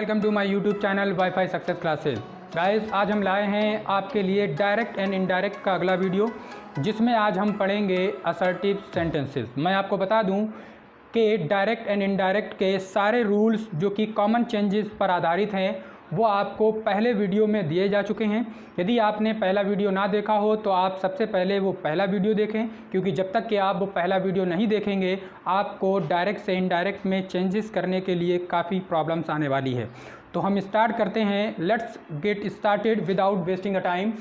Welcome to my YouTube channel WiFi success classes. Guys, आज हम लाए हैं आपके लिए डायरेक्ट एंड इनडायरेक्ट का अगला वीडियो, जिसमें आज हम पढ़ेंगे असर्टिव सेंटेंसेस। मैं आपको बता दूं कि डायरेक्ट एंड इनडायरेक्ट के सारे रूल्स जो कि कॉमन चेंजेस पर आधारित हैं वो आपको पहले वीडियो में दिए जा चुके हैं। यदि आपने पहला वीडियो ना देखा हो तो आप सबसे पहले वो पहला वीडियो देखें, क्योंकि जब तक कि आप वो पहला वीडियो नहीं देखेंगे आपको डायरेक्ट से इनडायरेक्ट में चेंजेस करने के लिए काफ़ी प्रॉब्लम्स आने वाली है। तो हम स्टार्ट करते हैं। Let's get started without wasting a time.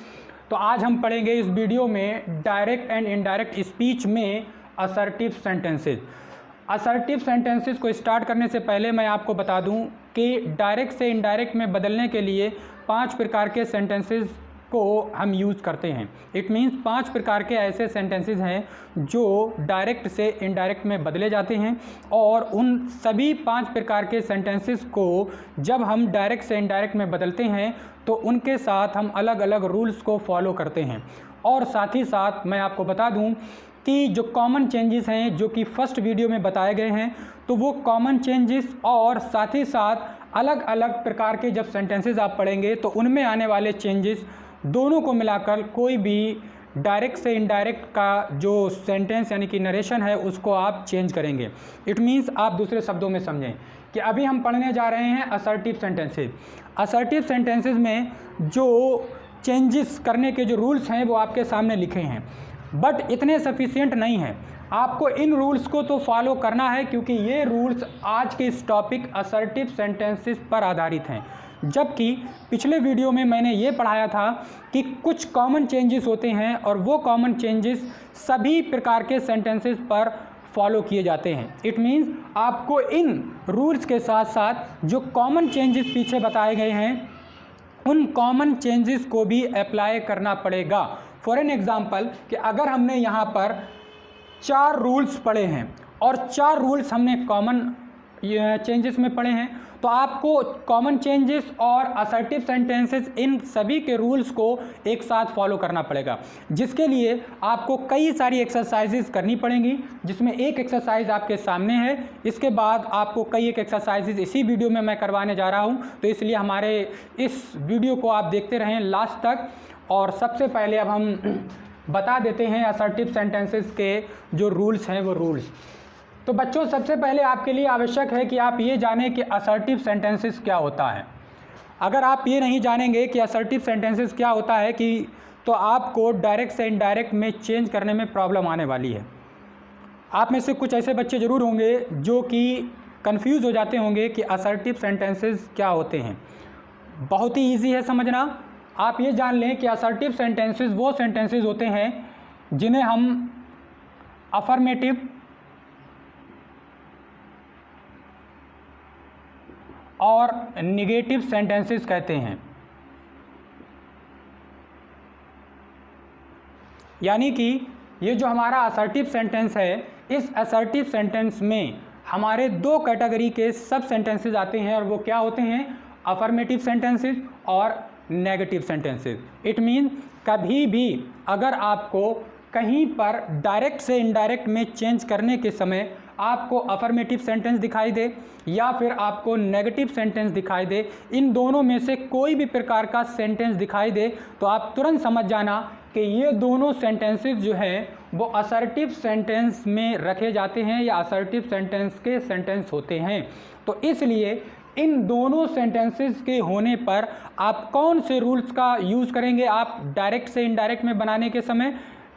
तो आज हम पढ़ेंगे इस वीडियो में डायरेक्ट एंड इनडायरेक्ट स्पीच में असर्टिव सेंटेंसेस। असर्टिव सेंटेंसेस को स्टार्ट करने से पहले मैं आपको बता दूं कि डायरेक्ट से इनडायरेक्ट में बदलने के लिए 5 प्रकार के सेंटेंसेस को हम यूज़ करते हैं। इट मीन्स 5 प्रकार के ऐसे सेंटेंसेस हैं जो डायरेक्ट से इनडायरेक्ट में बदले जाते हैं, और उन सभी 5 प्रकार के सेंटेंसेस को जब हम डायरेक्ट से इनडायरेक्ट में बदलते हैं तो उनके साथ हम अलग अलग रूल्स को फॉलो करते हैं। और साथ ही साथ मैं आपको बता दूं कि जो कॉमन चेंजेस हैं जो कि फर्स्ट वीडियो में बताए गए हैं, तो वो कॉमन चेंजेस और साथ ही साथ अलग अलग प्रकार के जब सेंटेंसेस आप पढ़ेंगे तो उनमें आने वाले चेंजेस दोनों को मिलाकर कोई भी डायरेक्ट से इनडायरेक्ट का जो सेंटेंस यानी कि नरेशन है उसको आप चेंज करेंगे। इट मीन्स आप दूसरे शब्दों में समझें कि अभी हम पढ़ने जा रहे हैं असर्टिव सेंटेंसेस। असर्टिव सेंटेंसेस में जो चेंजेस करने के जो रूल्स हैं वो आपके सामने लिखे हैं, बट इतने सफिशिएंट नहीं हैं। आपको इन रूल्स को तो फॉलो करना है, क्योंकि ये रूल्स आज के इस टॉपिक असर्टिव सेंटेंसेस पर आधारित हैं। जबकि पिछले वीडियो में मैंने ये पढ़ाया था कि कुछ कॉमन चेंजेस होते हैं और वो कॉमन चेंजेस सभी प्रकार के सेंटेंसेस पर फॉलो किए जाते हैं। इट मीन्स आपको इन रूल्स के साथ साथ जो कॉमन चेंजेस पीछे बताए गए हैं उन कॉमन चेंजेस को भी अप्लाई करना पड़ेगा। फॉर एन एग्जाम्पल कि अगर हमने यहाँ पर 4 रूल्स पढ़े हैं और 4 रूल्स हमने कॉमन चेंजेस में पढ़े हैं, तो आपको कॉमन चेंजेस और असर्टिव सेंटेंसेस इन सभी के रूल्स को एक साथ फॉलो करना पड़ेगा, जिसके लिए आपको कई सारी एक्सरसाइजेस करनी पड़ेंगी, जिसमें एक एक्सरसाइज आपके सामने है। इसके बाद आपको कई एक एक्सरसाइजेस इसी वीडियो में मैं करवाने जा रहा हूँ, तो इसलिए हमारे इस वीडियो को आप देखते रहें लास्ट तक। और सबसे पहले अब हम बता देते हैं असर्टिव सेंटेंसेस के जो रूल्स हैं वो रूल्स। तो बच्चों, सबसे पहले आपके लिए आवश्यक है कि आप ये जानें कि असर्टिव सेंटेंसेस क्या होता है। अगर आप ये नहीं जानेंगे कि असर्टिव सेंटेंसेस क्या होता है तो आपको डायरेक्ट से इनडायरेक्ट में चेंज करने में प्रॉब्लम आने वाली है। आप में से कुछ ऐसे बच्चे ज़रूर होंगे जो कि कंफ्यूज हो जाते होंगे कि असर्टिव सेंटेंसेस क्या होते हैं। बहुत ही ईजी है समझना। आप ये जान लें कि असर्टिव सेंटेंसेस वो सेंटेंसेस होते हैं जिन्हें हम अफर्मेटिव, और निगेटिव सेंटेंसेस कहते हैं। यानी कि ये जो हमारा असर्टिव सेंटेंस है, इस असर्टिव सेंटेंस में हमारे 2 कैटेगरी के सब सेंटेंसेस आते हैं, और वो क्या होते हैं? अफर्मेटिव सेंटेंसेस और नेगेटिव सेंटेंसेस। इट मीन कभी भी अगर आपको कहीं पर डायरेक्ट से इनडायरेक्ट में चेंज करने के समय आपको अफर्मेटिव सेंटेंस दिखाई दे या फिर आपको नेगेटिव सेंटेंस दिखाई दे, इन दोनों में से कोई भी प्रकार का सेंटेंस दिखाई दे, तो आप तुरंत समझ जाना कि ये दोनों सेंटेंसेस जो हैं वो असर्टिव सेंटेंस में रखे जाते हैं या असर्टिव सेंटेंस के सेंटेंस होते हैं। तो इसलिए इन दोनों सेंटेंसेस के होने पर आप कौन से रूल्स का यूज़ करेंगे? आप डायरेक्ट से इनडायरेक्ट में बनाने के समय,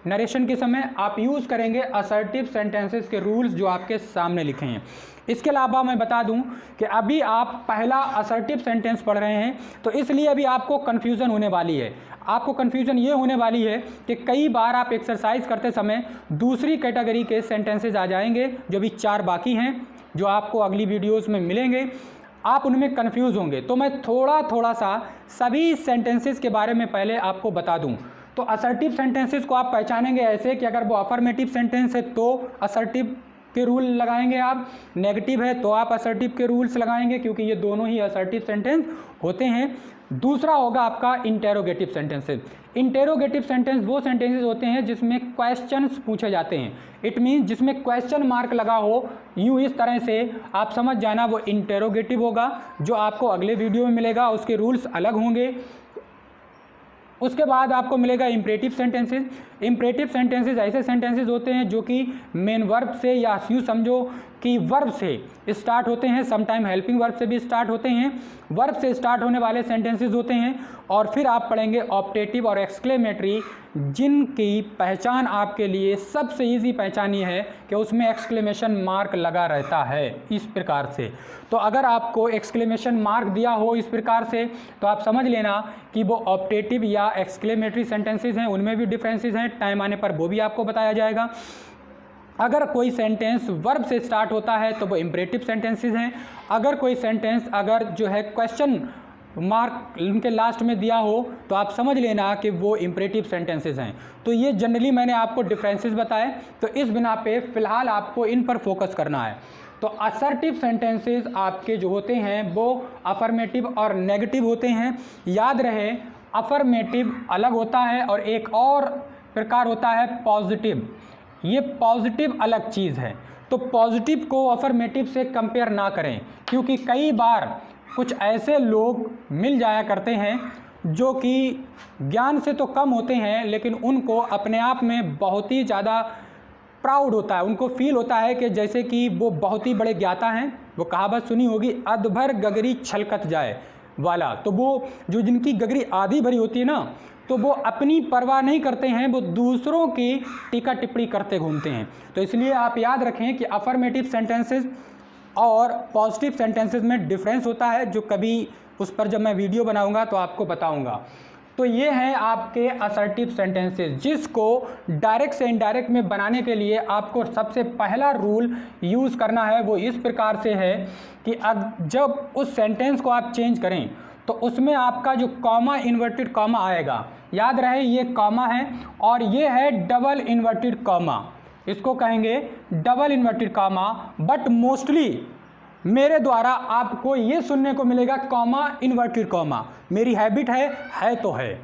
नरेशन के समय आप यूज़ करेंगे असर्टिव सेंटेंसेस के रूल्स जो आपके सामने लिखे हैं। इसके अलावा मैं बता दूं कि अभी आप पहला असर्टिव सेंटेंस पढ़ रहे हैं, तो इसलिए अभी आपको कन्फ्यूज़न होने वाली है। आपको कन्फ्यूज़न ये होने वाली है कि कई बार आप एक्सरसाइज करते समय दूसरी कैटेगरी के सेंटेंसेज आ जाएंगे, जो भी 4 बाकी हैं जो आपको अगली वीडियोज़ में मिलेंगे। आप उनमें कंफ्यूज होंगे, तो मैं थोड़ा सा सभी सेंटेंसेस के बारे में पहले आपको बता दूं। तो असर्टिव सेंटेंसेस को आप पहचानेंगे ऐसे कि अगर वो अफर्मेटिव सेंटेंस है तो असर्टिव के रूल लगाएंगे आप, नेगेटिव है तो आप असर्टिव के रूल्स लगाएंगे, क्योंकि ये दोनों ही असर्टिव सेंटेंस होते हैं। दूसरा होगा आपका इंटेरोगेटिव सेंटेंसेस। इंटेरोगेटिव सेंटेंस वो सेंटेंसेस होते हैं जिसमें क्वेश्चंस पूछे जाते हैं। इट मीन्स जिसमें क्वेश्चन मार्क लगा हो, यूँ इस तरह से आप समझ जाना वो इंटेरोगेटिव होगा, जो आपको अगले वीडियो में मिलेगा। उसके रूल्स अलग होंगे। उसके बाद आपको मिलेगा इम्परेटिव सेंटेंसेस। इम्परेटिव सेंटेंसेस ऐसे सेंटेंसेस होते हैं जो कि मेन वर्ब से या यूँ समझो कि वर्ब से स्टार्ट होते हैं, समटाइम हेल्पिंग वर्ब से भी स्टार्ट होते हैं। वर्ब से स्टार्ट होने वाले सेंटेंसेस होते हैं। और फिर आप पढ़ेंगे ऑप्टेटिव और एक्सक्लेमेटरी, जिनकी पहचान आपके लिए सबसे ईजी पहचान ये है कि उसमें एक्सक्लेमेशन मार्क लगा रहता है इस प्रकार से। तो अगर आपको एक्सक्लेमेशन मार्क दिया हो इस प्रकार से तो आप समझ लेना कि वो ऑप्टेटिव या एक्सक्लेमेटरी सेंटेंसेस हैं। उनमें भी डिफरेंसेस हैं, टाइम आने पर वो भी आपको बताया जाएगा। अगर कोई सेंटेंस वर्ब से स्टार्ट होता है तो वो इम्परेटिव सेंटेंसेस हैं। अगर कोई सेंटेंस अगर जो है क्वेश्चन मार्क उनके लास्ट में दिया हो तो आप समझ लेना कि वो इम्परेटिव सेंटेंसेस हैं। तो ये जनरली मैंने आपको डिफरेंसेस बताए, तो इस बिना पे फ़िलहाल आपको इन पर फोकस करना है। तो असर्टिव सेंटेंसेस आपके जो होते हैं वो अफर्मेटिव और नेगेटिव होते हैं। याद रहे, अफर्मेटिव अलग होता है और एक और प्रकार होता है पॉजिटिव। ये पॉजिटिव अलग चीज़ है। तो पॉजिटिव को अफर्मेटिव से कंपेयर ना करें, क्योंकि कई बार कुछ ऐसे लोग मिल जाया करते हैं जो कि ज्ञान से तो कम होते हैं, लेकिन उनको अपने आप में बहुत ही ज़्यादा प्राउड होता है। उनको फील होता है कि जैसे कि वो बहुत ही बड़े ज्ञाता हैं। वो कहावत सुनी होगी, अधभर गगरी छलकत जाए वाला। तो वो जो जिनकी गगरी आधी भरी होती है ना, तो वो अपनी परवाह नहीं करते हैं, वो दूसरों की टीका टिप्पणी करते घूमते हैं। तो इसलिए आप याद रखें कि अफर्मेटिव सेंटेंसेस और पॉजिटिव सेंटेंसेस में डिफरेंस होता है, जो कभी उस पर जब मैं वीडियो बनाऊंगा तो आपको बताऊंगा। तो ये हैं आपके असर्टिव सेंटेंसेस, जिसको डायरेक्ट से इनडायरेक्ट में बनाने के लिए आपको सबसे पहला रूल यूज़ करना है। वो इस प्रकार से है कि अब जब उस सेंटेंस को आप चेंज करें तो उसमें आपका जो कॉमा इन्वर्टेड कॉमा आएगा, याद रहे ये कॉमा है और ये है डबल इन्वर्टेड कॉमा। इसको कहेंगे double inverted comma. But mostly मेरे द्वारा आपको ये सुनने को मिलेगा कॉमा इन्वर्टेड कॉमा। मेरी हैबिट है तो है,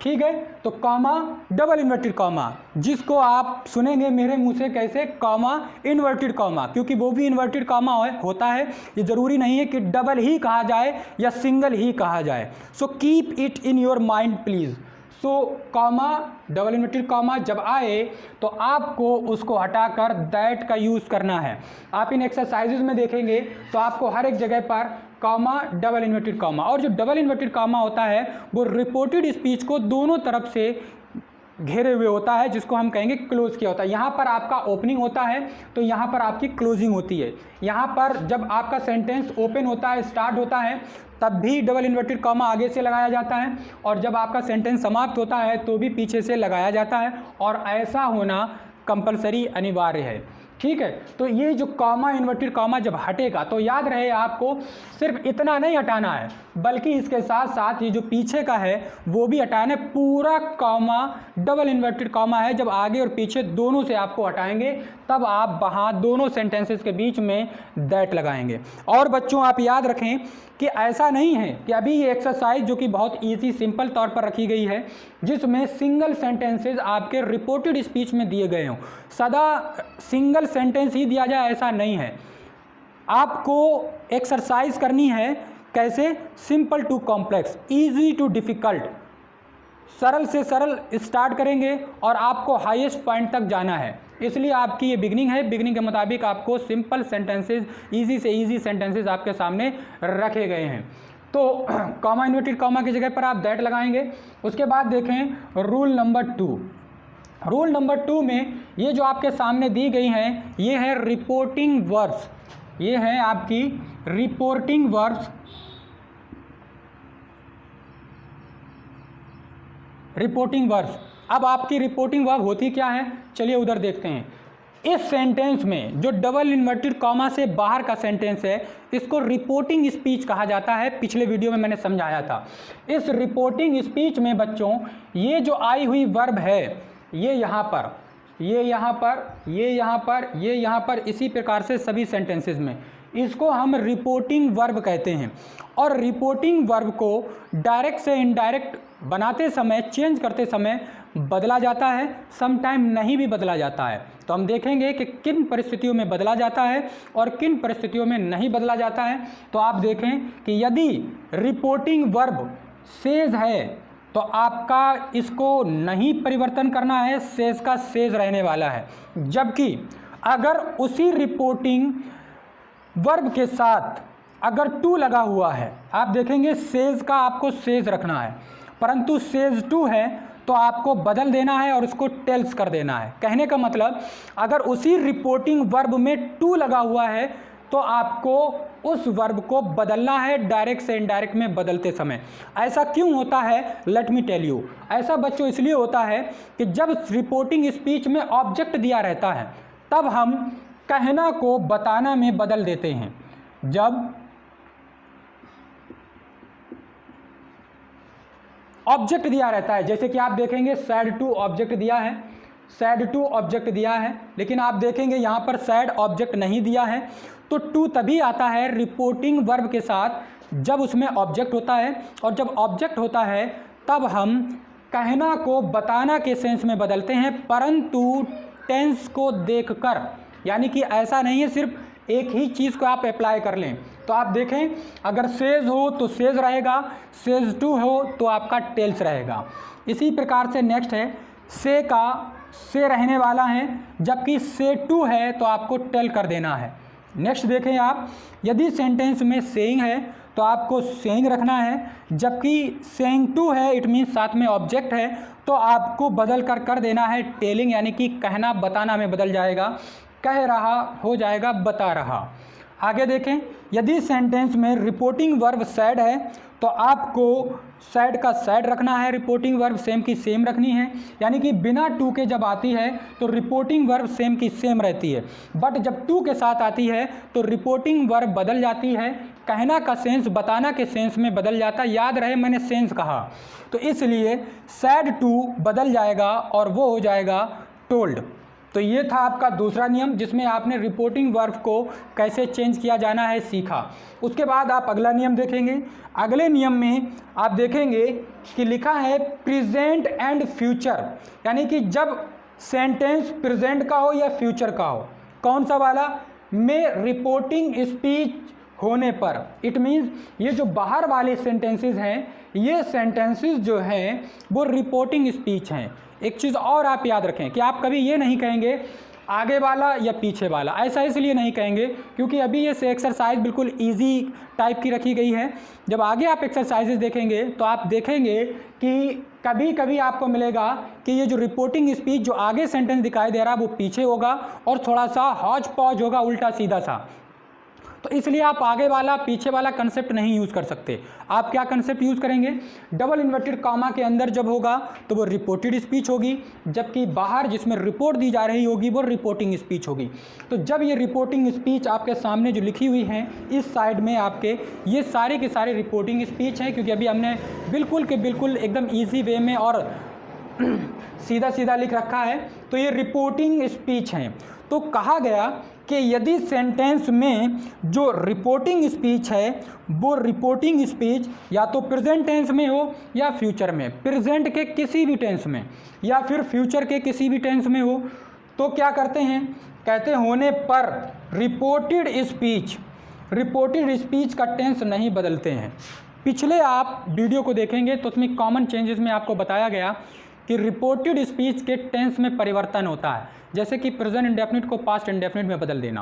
ठीक है। तो कॉमा डबल इन्वर्टेड कॉमा, जिसको आप सुनेंगे मेरे मुंह से कैसे, कॉमा इन्वर्टेड कॉमा, क्योंकि वो भी इन्वर्टेड कॉमा होता है। ये ज़रूरी नहीं है कि डबल ही कहा जाए या सिंगल ही कहा जाए। So keep it in your mind please. So comma double inverted comma जब आए तो आपको उसको हटाकर दैट का यूज़ करना है। आप इन एक्सरसाइजेज में देखेंगे तो आपको हर एक जगह पर कॉमा डबल इन्वर्टेड कॉमा, और जो डबल इन्वर्टेड कॉमा होता है वो रिपोर्टेड स्पीच को दोनों तरफ से घेरे हुए होता है, जिसको हम कहेंगे क्लोज किया होता है। यहाँ पर आपका ओपनिंग होता है तो यहाँ पर आपकी क्लोजिंग होती है। यहाँ पर जब आपका सेंटेंस ओपन होता है, स्टार्ट होता है, तब भी डबल इन्वर्टेड कॉमा आगे से लगाया जाता है, और जब आपका सेंटेंस समाप्त होता है तो भी पीछे से लगाया जाता है, और ऐसा होना कंपलसरी अनिवार्य है, ठीक है। तो ये जो कॉमा इन्वर्टेड कॉमा जब हटेगा तो याद रहे आपको सिर्फ इतना नहीं हटाना है, बल्कि इसके साथ साथ ये जो पीछे का है वो भी हटाना है। पूरा कॉमा डबल इन्वर्टेड कॉमा है, जब आगे और पीछे दोनों से आपको हटाएंगे तब आप वहाँ दोनों सेंटेंसेस के बीच में दैट लगाएंगे। और बच्चों आप याद रखें कि ऐसा नहीं है कि अभी ये एक्सरसाइज जो कि बहुत ईजी सिंपल तौर पर रखी गई है, जिसमें सिंगल सेंटेंसेस आपके रिपोर्टेड स्पीच में दिए गए हों, सदा सिंगल सेंटेंस ही दिया जाए ऐसा नहीं है। आपको एक्सरसाइज करनी है कैसे, simple to complex, easy to difficult, सरल से सरल स्टार्ट करेंगे और आपको हाईएस्ट पॉइंट तक जाना है। इसलिए आपकी ये बिगनिंग है। बिगनिंग के मुताबिक आपको सिंपल सेंटेंसेस, इजी से इजी सेंटेंसेस आपके सामने रखे गए हैं। तो कॉमा इन्वर्टेड कॉमा की जगह पर आप दैट लगाएंगे। उसके बाद देखें रूल नंबर 2। रूल नंबर 2 में ये जो आपके सामने दी गई हैं ये है रिपोर्टिंग वर्ब्स। ये है आपकी रिपोर्टिंग वर्ब्स। रिपोर्टिंग वर्ब्स, अब आपकी रिपोर्टिंग वर्ब होती क्या है, चलिए उधर देखते हैं। इस सेंटेंस में जो डबल इन्वर्टेड कॉमा से बाहर का सेंटेंस है, इसको रिपोर्टिंग स्पीच कहा जाता है। पिछले वीडियो में मैंने समझाया था। इस रिपोर्टिंग स्पीच में बच्चों ये जो आई हुई वर्ब है, ये यहाँ पर ये यहाँ पर, ये यहाँ पर, ये यहाँ पर, इसी प्रकार से सभी सेंटेंसेस में। इसको हम रिपोर्टिंग वर्ब कहते हैं। और रिपोर्टिंग वर्ब को डायरेक्ट से इनडायरेक्ट बनाते समय, चेंज करते समय बदला जाता है, सम टाइम नहीं भी बदला जाता है। तो हम देखेंगे कि किन परिस्थितियों में बदला जाता है और किन परिस्थितियों में नहीं बदला जाता है। तो आप देखें कि यदि रिपोर्टिंग वर्ब सेज है तो आपका इसको नहीं परिवर्तन करना है, सेज का सेज रहने वाला है। जबकि अगर उसी रिपोर्टिंग वर्ब के साथ अगर टू लगा हुआ है, आप देखेंगे सेज का आपको सेज रखना है, परंतु सेज टू है तो आपको बदल देना है और उसको टेल्स कर देना है। कहने का मतलब अगर उसी रिपोर्टिंग वर्ब में टू लगा हुआ है तो आपको उस वर्ब को बदलना है डायरेक्ट से इनडायरेक्ट में बदलते समय। ऐसा क्यों होता है, लेट मी टेल यू। ऐसा बच्चों इसलिए होता है कि जब रिपोर्टिंग स्पीच में ऑब्जेक्ट दिया रहता है तब हम कहना को बताना में बदल देते हैं। जब ऑब्जेक्ट दिया रहता है, जैसे कि आप देखेंगे सैड टू ऑब्जेक्ट दिया है, सैड टू ऑब्जेक्ट दिया है, लेकिन आप देखेंगे यहाँ पर सैड ऑब्जेक्ट नहीं दिया है। तो टू तभी आता है रिपोर्टिंग वर्ब के साथ जब उसमें ऑब्जेक्ट होता है, और जब ऑब्जेक्ट होता है तब हम कहना को बताना के सेंस में बदलते हैं, परंतु टेंस को देखकर। यानी कि ऐसा नहीं है सिर्फ एक ही चीज़ को आप अप्लाई कर लें। तो आप देखें अगर सेज हो तो सेज रहेगा, सेज टू हो तो आपका टेल्स रहेगा। इसी प्रकार से नेक्स्ट है से का से रहने वाला है, जबकि से टू है तो आपको टेल कर देना है। नेक्स्ट देखें आप, यदि सेंटेंस में सेइंग है तो आपको सेइंग रखना है, जबकि सेइंग टू है इट मीन्स साथ में ऑब्जेक्ट है तो आपको बदल कर देना है टेलिंग, यानी कि कहना बताना में बदल जाएगा, कह रहा हो जाएगा बता रहा। आगे देखें, यदि सेंटेंस में रिपोर्टिंग वर्ब सैड है तो आपको सैड का सैड रखना है, रिपोर्टिंग वर्ब सेम की सेम रखनी है। यानी कि बिना टू के जब आती है तो रिपोर्टिंग वर्ब सेम की सेम रहती है, बट जब टू के साथ आती है तो रिपोर्टिंग वर्ब बदल जाती है, कहना का सेंस बताना के सेंस में बदल जाता है। याद रहे मैंने सेंस कहा, तो इसलिए सैड टू बदल जाएगा और वो हो जाएगा टोल्ड। तो ये था आपका दूसरा नियम जिसमें आपने रिपोर्टिंग वर्ब को कैसे चेंज किया जाना है सीखा। उसके बाद आप अगला नियम देखेंगे। अगले नियम में आप देखेंगे कि लिखा है प्रेजेंट एंड फ्यूचर, यानी कि जब सेंटेंस प्रेजेंट का हो या फ्यूचर का हो, कौन सा वाला, में रिपोर्टिंग स्पीच होने पर। इट मीन्स ये जो बाहर वाले सेंटेंसेस हैं, ये सेंटेंसेस जो हैं वो रिपोर्टिंग स्पीच हैं। एक चीज़ और आप याद रखें कि आप कभी ये नहीं कहेंगे आगे वाला या पीछे वाला, ऐसा इसलिए नहीं कहेंगे क्योंकि अभी ये एक्सरसाइज बिल्कुल इजी टाइप की रखी गई है। जब आगे आप एक्सरसाइजेज देखेंगे तो आप देखेंगे कि कभी कभी आपको मिलेगा कि ये जो रिपोर्टिंग स्पीच जो आगे सेंटेंस दिखाई दे रहा है वो पीछे होगा और थोड़ा सा हौज पौज होगा, उल्टा सीधा सा। तो इसलिए आप आगे वाला पीछे वाला कंसेप्ट नहीं यूज़ कर सकते। आप क्या कंसेप्ट यूज़ करेंगे, डबल इन्वर्टेड कॉमा के अंदर जब होगा तो वो रिपोर्टेड स्पीच होगी, जबकि बाहर जिसमें रिपोर्ट दी जा रही होगी वो रिपोर्टिंग स्पीच होगी। तो जब ये रिपोर्टिंग स्पीच आपके सामने जो लिखी हुई हैं इस साइड में आपके, ये सारे के सारे रिपोर्टिंग स्पीच हैं, क्योंकि अभी हमने बिल्कुल के बिल्कुल एकदम ईजी वे में और सीधा सीधा लिख रखा है। तो ये रिपोर्टिंग स्पीच हैं। तो कहा गया कि यदि सेंटेंस में जो रिपोर्टिंग स्पीच है वो रिपोर्टिंग स्पीच या तो प्रेजेंट टेंस में हो या फ्यूचर में, प्रेजेंट के किसी भी टेंस में या फिर फ्यूचर के किसी भी टेंस में हो, तो क्या करते हैं, कहते होने पर रिपोर्टेड स्पीच का टेंस नहीं बदलते हैं। पिछले आप वीडियो को देखेंगे तो उसमें कॉमन चेंजेस में आपको बताया गया कि रिपोर्टेड स्पीच के टेंस में परिवर्तन होता है, जैसे कि प्रेजेंट इंडेफिनिट को पास्ट इंडेफिनिट में बदल देना,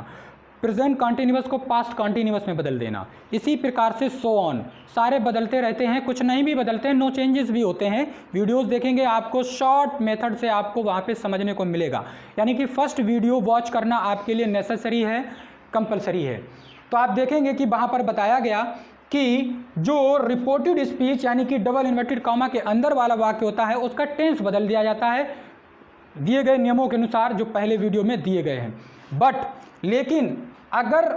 प्रेजेंट कॉन्टिन्यूअस को पास्ट कॉन्टिन्यूअस में बदल देना, इसी प्रकार से सो ऑन, सारे बदलते रहते हैं, कुछ नहीं भी बदलते हैं, नो चेंजेस भी होते हैं। वीडियोस देखेंगे आपको शॉर्ट मेथड से आपको वहाँ पे समझने को मिलेगा, यानी कि फर्स्ट वीडियो वॉच करना आपके लिए नेसेसरी है, कंपलसरी है। तो आप देखेंगे कि वहाँ पर बताया गया कि जो रिपोर्टेड स्पीच यानी कि डबल इन्वर्टेड कॉमा के अंदर वाला वाक्य होता है उसका टेंस बदल दिया जाता है दिए गए नियमों के अनुसार जो पहले वीडियो में दिए गए हैं। लेकिन अगर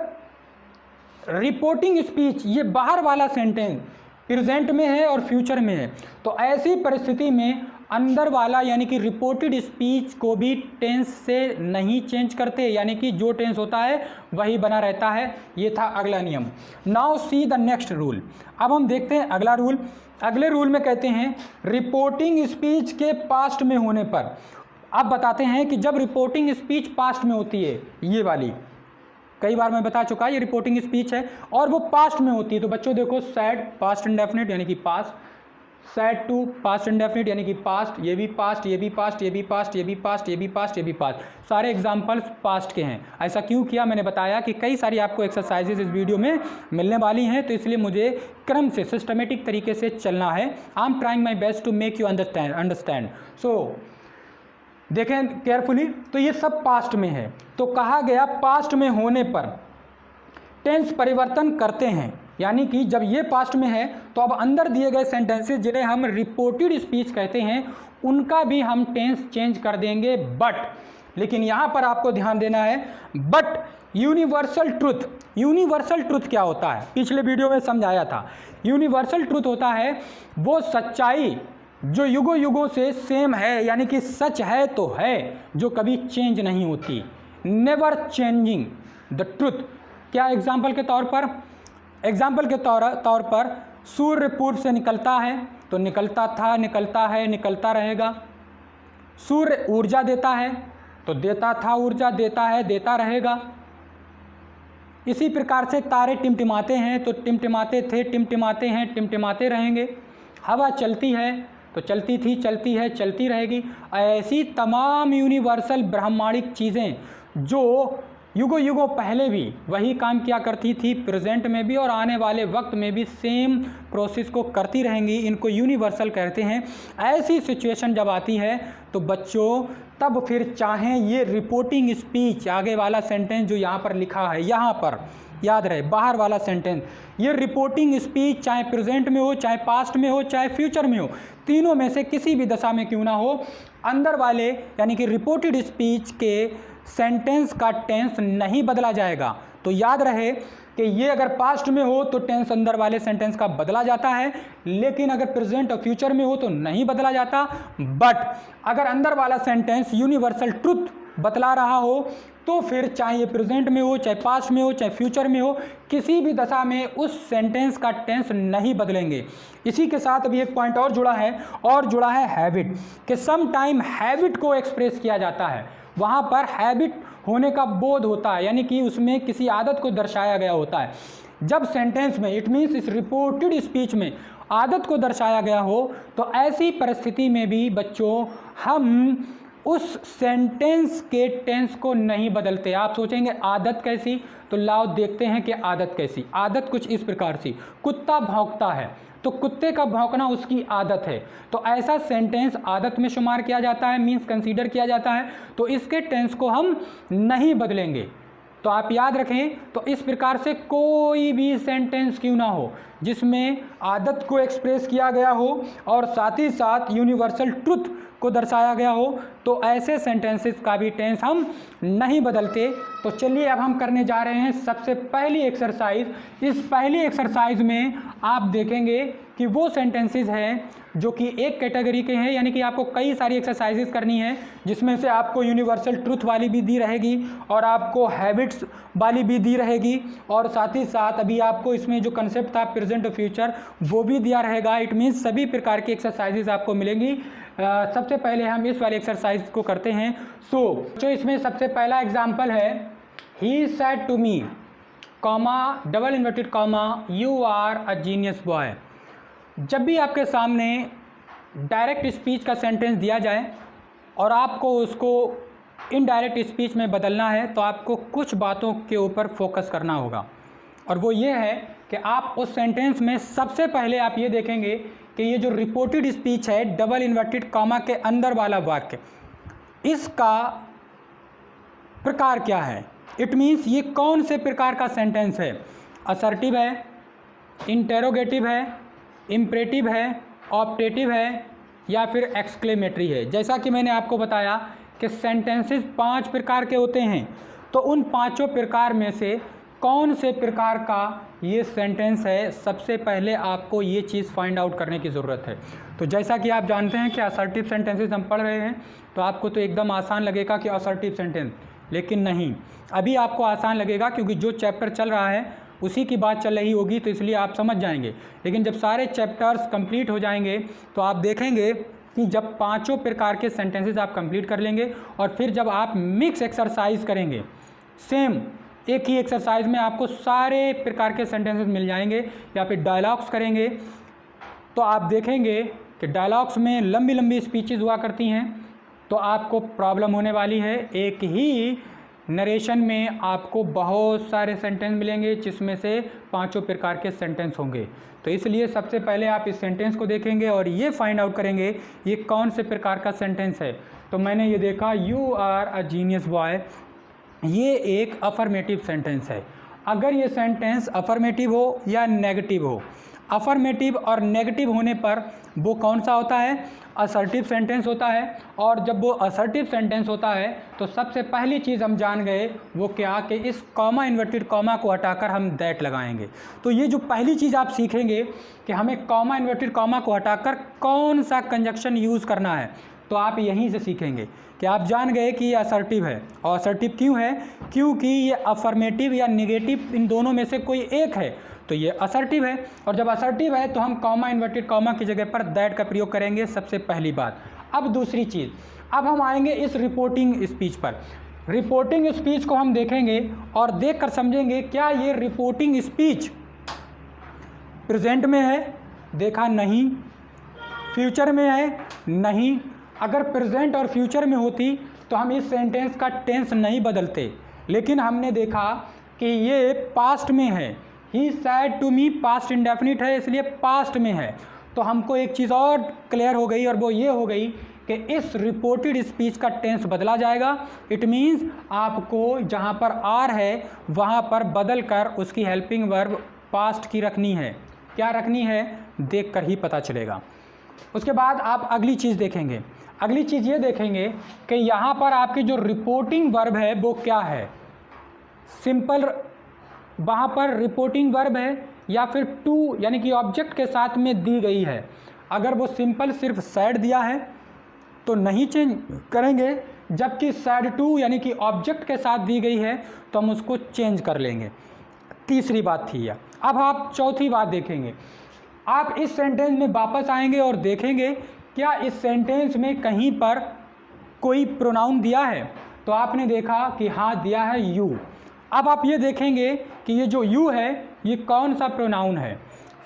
रिपोर्टिंग स्पीच ये बाहर वाला सेंटेंस प्रेजेंट में है और फ्यूचर में है, तो ऐसी परिस्थिति में अंदर वाला यानी कि रिपोर्टेड स्पीच को भी टेंस से नहीं चेंज करते, यानी कि जो टेंस होता है वही बना रहता है। ये था अगला नियम। Now see the next rule. अब हम देखते हैं अगला रूल। अगले रूल में कहते हैं रिपोर्टिंग स्पीच के पास्ट में होने पर। अब बताते हैं कि जब रिपोर्टिंग स्पीच पास्ट में होती है, ये वाली कई बार मैं बता चुका, ये रिपोर्टिंग स्पीच है और वो पास्ट में होती है, तो बच्चों देखो सैड पास्ट इंडेफिनिट यानी कि past, said to past indefinite यानी कि पास्ट, ये भी पास्ट, ये भी पास्ट, ये भी पास्ट, ये भी पास्ट, ये भी पास्ट, ये भी पास्ट, सारे एग्जाम्पल्स पास्ट के हैं। ऐसा क्यों किया, मैंने बताया कि कई सारी आपको एक्सरसाइजेज इस वीडियो में मिलने वाली हैं, तो इसलिए मुझे क्रम से सिस्टमेटिक तरीके से चलना है। I am trying my best to make you understand. So देखें केयरफुली, तो ये सब पास्ट में है, तो कहा गया पास्ट में होने पर टेंस परिवर्तन करते हैं, यानी कि जब ये पास्ट में है तो अब अंदर दिए गए सेंटेंसेस जिन्हें हम रिपोर्टेड स्पीच कहते हैं उनका भी हम टेंस चेंज कर देंगे। बट, लेकिन यहाँ पर आपको ध्यान देना है, but universal truth. Universal truth क्या होता है, पिछले वीडियो में समझाया था। यूनिवर्सल ट्रुथ होता है वो सच्चाई जो युगों युगों से सेम है, यानी कि सच है तो है, जो कभी चेंज नहीं होती, नेवर चेंजिंग द ट्रुथ। क्या एग्जाम्पल के तौर पर, एग्जाम्पल के तौर पर सूर्य पूर्व से निकलता है तो निकलता था, निकलता है, निकलता रहेगा। सूर्य ऊर्जा देता है तो देता था ऊर्जा, देता है, देता रहेगा। इसी प्रकार से तारे टिमटिमाते हैं तो टिमटिमाते थे, टिमटिमाते हैं, टिमटिमाते रहेंगे। हवा चलती है तो चलती थी, चलती है, चलती रहेगी। ऐसी तमाम यूनिवर्सल ब्रह्मांडिक चीज़ें जो युगों युगों पहले भी वही काम किया करती थी, प्रेजेंट में भी और आने वाले वक्त में भी सेम प्रोसेस को करती रहेंगी, इनको यूनिवर्सल कहते हैं। ऐसी सिचुएशन जब आती है तो बच्चों तब फिर चाहें ये रिपोर्टिंग स्पीच, आगे वाला सेंटेंस जो यहाँ पर लिखा है, यहाँ पर याद रहे बाहर वाला सेंटेंस, ये रिपोर्टिंग स्पीच चाहे प्रेजेंट में हो, चाहे पास्ट में हो, चाहे फ्यूचर में हो, तीनों में से किसी भी दशा में क्यों ना हो, अंदर वाले यानी कि रिपोर्टेड स्पीच के सेंटेंस का टेंस नहीं बदला जाएगा। तो याद रहे कि ये अगर पास्ट में हो तो टेंस अंदर वाले सेंटेंस का बदला जाता है, लेकिन अगर प्रेजेंट और फ्यूचर में हो तो नहीं बदला जाता। बट अगर अंदर वाला सेंटेंस यूनिवर्सल ट्रुथ बतला रहा हो तो फिर चाहे ये प्रेजेंट में हो, चाहे पास्ट में हो, चाहे फ्यूचर में हो, किसी भी दशा में उस सेंटेंस का टेंस नहीं बदलेंगे। इसी के साथ अभी एक पॉइंट और जुड़ा है हैबिट, कि सम टाइम हैबिट को एक्सप्रेस किया जाता है। वहाँ पर हैबिट होने का बोध होता है, यानी कि उसमें किसी आदत को दर्शाया गया होता है। जब सेंटेंस में, इट मीन्स इस रिपोर्टेड स्पीच में आदत को दर्शाया गया हो तो ऐसी परिस्थिति में भी बच्चों हम उस सेंटेंस के टेंस को नहीं बदलते। आप सोचेंगे आदत कैसी, तो लाओ देखते हैं कि आदत कैसी। आदत कुछ इस प्रकार से, कुत्ता भौंकता है तो कुत्ते का भौंकना उसकी आदत है, तो ऐसा सेंटेंस आदत में शुमार किया जाता है, मीन्स कंसीडर किया जाता है, तो इसके टेंस को हम नहीं बदलेंगे। तो आप याद रखें, तो इस प्रकार से कोई भी सेंटेंस क्यों ना हो जिसमें आदत को एक्सप्रेस किया गया हो और साथ ही साथ यूनिवर्सल ट्रुथ को दर्शाया गया हो, तो ऐसे सेंटेंसेस का भी टेंस हम नहीं बदलते। तो चलिए अब हम करने जा रहे हैं सबसे पहली एक्सरसाइज। इस पहली एक्सरसाइज में आप देखेंगे कि वो सेंटेंसेस हैं जो कि एक कैटेगरी के हैं, यानी कि आपको कई सारी एक्सरसाइजेस करनी है जिसमें से आपको यूनिवर्सल ट्रुथ वाली भी दी रहेगी और आपको हैबिट्स वाली भी दी रहेगी, और साथ ही साथ अभी आपको इसमें जो कंसेप्ट था प्रेजेंट और फ्यूचर वो भी दिया रहेगा। इट मीन्स सभी प्रकार की एक्सरसाइजेज आपको मिलेंगी। सबसे पहले हम इस वाली एक्सरसाइज को करते हैं। जो इसमें सबसे पहला एग्जाम्पल है, he said to me comma double inverted comma you are a genius boy. जब भी आपके सामने डायरेक्ट स्पीच का सेंटेंस दिया जाए और आपको उसको इनडायरेक्ट स्पीच में बदलना है तो आपको कुछ बातों के ऊपर फोकस करना होगा, और वो ये है कि आप उस सेंटेंस में सबसे पहले आप ये देखेंगे कि ये जो रिपोर्टेड स्पीच है डबल इन्वर्टेड कॉमा के अंदर वाला वाक्य, इसका प्रकार क्या है। इट मीन्स ये कौन से प्रकार का सेंटेंस है, असर्टिव है, इंटेरोगेटिव है, इम्परेटिव है, ऑप्टेटिव है, या फिर एक्सक्लेमेटरी है। जैसा कि मैंने आपको बताया कि सेंटेंसेस 5 प्रकार के होते हैं, तो उन 5 प्रकार में से कौन से प्रकार का ये सेंटेंस है, सबसे पहले आपको ये चीज़ फाइंड आउट करने की ज़रूरत है। तो जैसा कि आप जानते हैं कि असर्टिव सेंटेंसेस हम पढ़ रहे हैं, तो आपको तो एकदम आसान लगेगा कि असर्टिव सेंटेंस, लेकिन नहीं, अभी आपको आसान लगेगा क्योंकि जो चैप्टर चल रहा है उसी की बात चल रही होगी, तो इसलिए आप समझ जाएंगे। लेकिन जब सारे चैप्टर्स कंप्लीट हो जाएंगे तो आप देखेंगे कि जब पांचों प्रकार के सेंटेंसेस आप कंप्लीट कर लेंगे और फिर जब आप मिक्स एक्सरसाइज करेंगे, सेम एक ही एक्सरसाइज में आपको सारे प्रकार के सेंटेंसेस मिल जाएंगे, या फिर डायलॉग्स करेंगे तो आप देखेंगे कि डायलॉग्स में लंबी लंबी स्पीचेस हुआ करती हैं, तो आपको प्रॉब्लम होने वाली है। एक ही नरेशन में आपको बहुत सारे सेंटेंस मिलेंगे जिसमें से पांचों प्रकार के सेंटेंस होंगे। तो इसलिए सबसे पहले आप इस सेंटेंस को देखेंगे और ये फाइंड आउट करेंगे ये कौन से प्रकार का सेंटेंस है। तो मैंने ये देखा, you are a genius boy, ये एक अफर्मेटिव सेंटेंस है। अगर ये सेंटेंस अफर्मेटिव हो या नेगेटिव हो, अफर्मेटिव और नेगेटिव होने पर वो कौन सा होता है, असर्टिव सेंटेंस होता है। और जब वो असर्टिव सेंटेंस होता है तो सबसे पहली चीज़ हम जान गए वो क्या, कि इस कॉमा इन्वर्टेड कॉमा को हटाकर हम दैट लगाएंगे। तो ये जो पहली चीज़ आप सीखेंगे कि हमें कॉमा इन्वर्टेड कॉमा को हटाकर कौन सा कंजक्शन यूज़ करना है, तो आप यहीं से सीखेंगे कि आप जान गए कि ये असर्टिव है। और असर्टिव क्यों है, क्योंकि ये अफर्मेटिव या निगेटिव इन दोनों में से कोई एक है, तो ये असर्टिव है। और जब असर्टिव है तो हम कॉमा इन्वर्टेड कॉमा की जगह पर दैट का प्रयोग करेंगे, सबसे पहली बात। अब दूसरी चीज़, अब हम आएंगे इस रिपोर्टिंग स्पीच पर। रिपोर्टिंग स्पीच को हम देखेंगे और देख कर समझेंगे क्या ये रिपोर्टिंग स्पीच प्रेजेंट में है, देखा नहीं, फ्यूचर में है, नहीं। अगर प्रेजेंट और फ्यूचर में होती तो हम इस सेंटेंस का टेंस नहीं बदलते, लेकिन हमने देखा कि ये पास्ट में है। He said to me, past indefinite है इसलिए पास्ट में है। तो हमको एक चीज़ और क्लियर हो गई और वो ये हो गई कि इस रिपोर्टेड स्पीच का टेंस बदला जाएगा। इट मीन्स आपको जहाँ पर आर है वहाँ पर बदल कर उसकी हेल्पिंग वर्ब पास्ट की रखनी है। क्या रखनी है, देख कर ही पता चलेगा। उसके बाद आप अगली चीज़ देखेंगे, अगली चीज़ ये देखेंगे कि यहाँ पर आपकी जो रिपोर्टिंग वर्ब है वो क्या है। सिंपल वहाँ पर रिपोर्टिंग वर्ब है या फिर टू यानी कि ऑब्जेक्ट के साथ में दी गई है। अगर वो सिंपल सिर्फ सैड दिया है तो नहीं चेंज करेंगे, जबकि सैड टू यानी कि ऑब्जेक्ट के साथ दी गई है तो हम उसको चेंज कर लेंगे। तीसरी बात थी यह। अब आप चौथी बात देखेंगे, आप इस सेंटेंस में वापस आएंगे और देखेंगे क्या इस सेंटेंस में कहीं पर कोई प्रोनाउन दिया है, तो आपने देखा कि हाँ दिया है यू। अब आप ये देखेंगे कि ये जो यू है ये कौन सा प्रोनाउन है,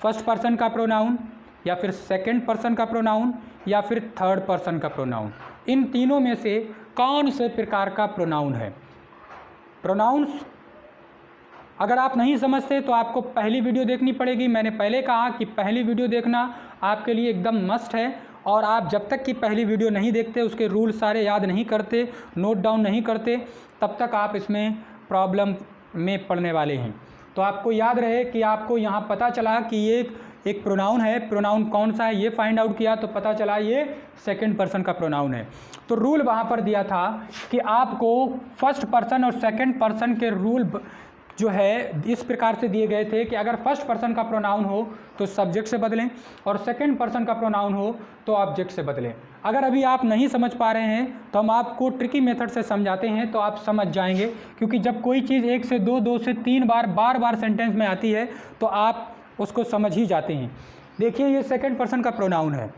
फर्स्ट पर्सन का प्रोनाउन या फिर सेकंड पर्सन का प्रोनाउन या फिर थर्ड पर्सन का प्रोनाउन। इन तीनों में से कौन से प्रकार का प्रोनाउन है। प्रोनाउंस अगर आप नहीं समझते तो आपको पहली वीडियो देखनी पड़ेगी। मैंने पहले कहा कि पहली वीडियो देखना आपके लिए एकदम मस्ट है, और आप जब तक कि पहली वीडियो नहीं देखते, उसके रूल सारे याद नहीं करते, नोट डाउन नहीं करते, तब तक आप इसमें प्रॉब्लम में पड़ने वाले हैं। तो आपको याद रहे कि आपको यहाँ पता चला कि ये एक प्रोनाउन है, प्रोनाउन कौन सा है ये फाइंड आउट किया तो पता चला ये सेकंड पर्सन का प्रोनाउन है। तो रूल वहाँ पर दिया था कि आपको फर्स्ट पर्सन और सेकंड पर्सन के रूल जो है इस प्रकार से दिए गए थे कि अगर फर्स्ट पर्सन का प्रोनाउन हो तो सब्जेक्ट से बदलें और सेकंड पर्सन का प्रोनाउन हो तो ऑब्जेक्ट से बदलें। अगर अभी आप नहीं समझ पा रहे हैं तो हम आपको ट्रिकी मेथड से समझाते हैं तो आप समझ जाएंगे, क्योंकि जब कोई चीज़ एक से दो से तीन बार बार सेंटेंस में आती है तो आप उसको समझ ही जाते हैं। देखिए ये सेकंड पर्सन का प्रोनाउन है।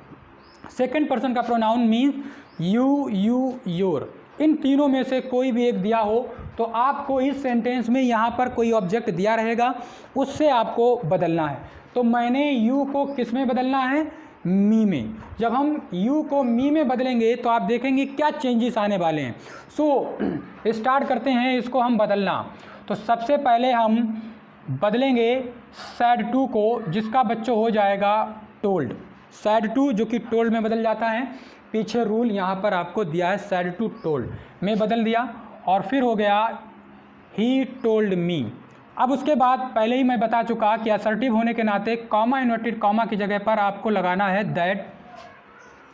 सेकंड पर्सन का प्रोनाउन मीन्स यू योर। इन तीनों में से कोई भी एक दिया हो तो आपको इस सेंटेंस में यहाँ पर कोई ऑब्जेक्ट दिया रहेगा, उससे आपको बदलना है। तो मैंने यू को किस में बदलना है, मी में। जब हम यू को मी में बदलेंगे तो आप देखेंगे क्या चेंजेस आने वाले हैं। सो स्टार्ट करते हैं इसको हम बदलना। तो सबसे पहले हम बदलेंगे सैड टू को, जिसका बच्चों हो जाएगा टोल्ड। सैड टू जो कि टोल्ड में बदल जाता है। पीछे रूल यहाँ पर आपको दिया है सैड टू टोल्ड में बदल दिया, और फिर हो गया ही टोल्ड मी। अब उसके बाद पहले ही मैं बता चुका कि असर्टिव होने के नाते कॉमा इन्वर्टेड कॉमा की जगह पर आपको लगाना है दैट,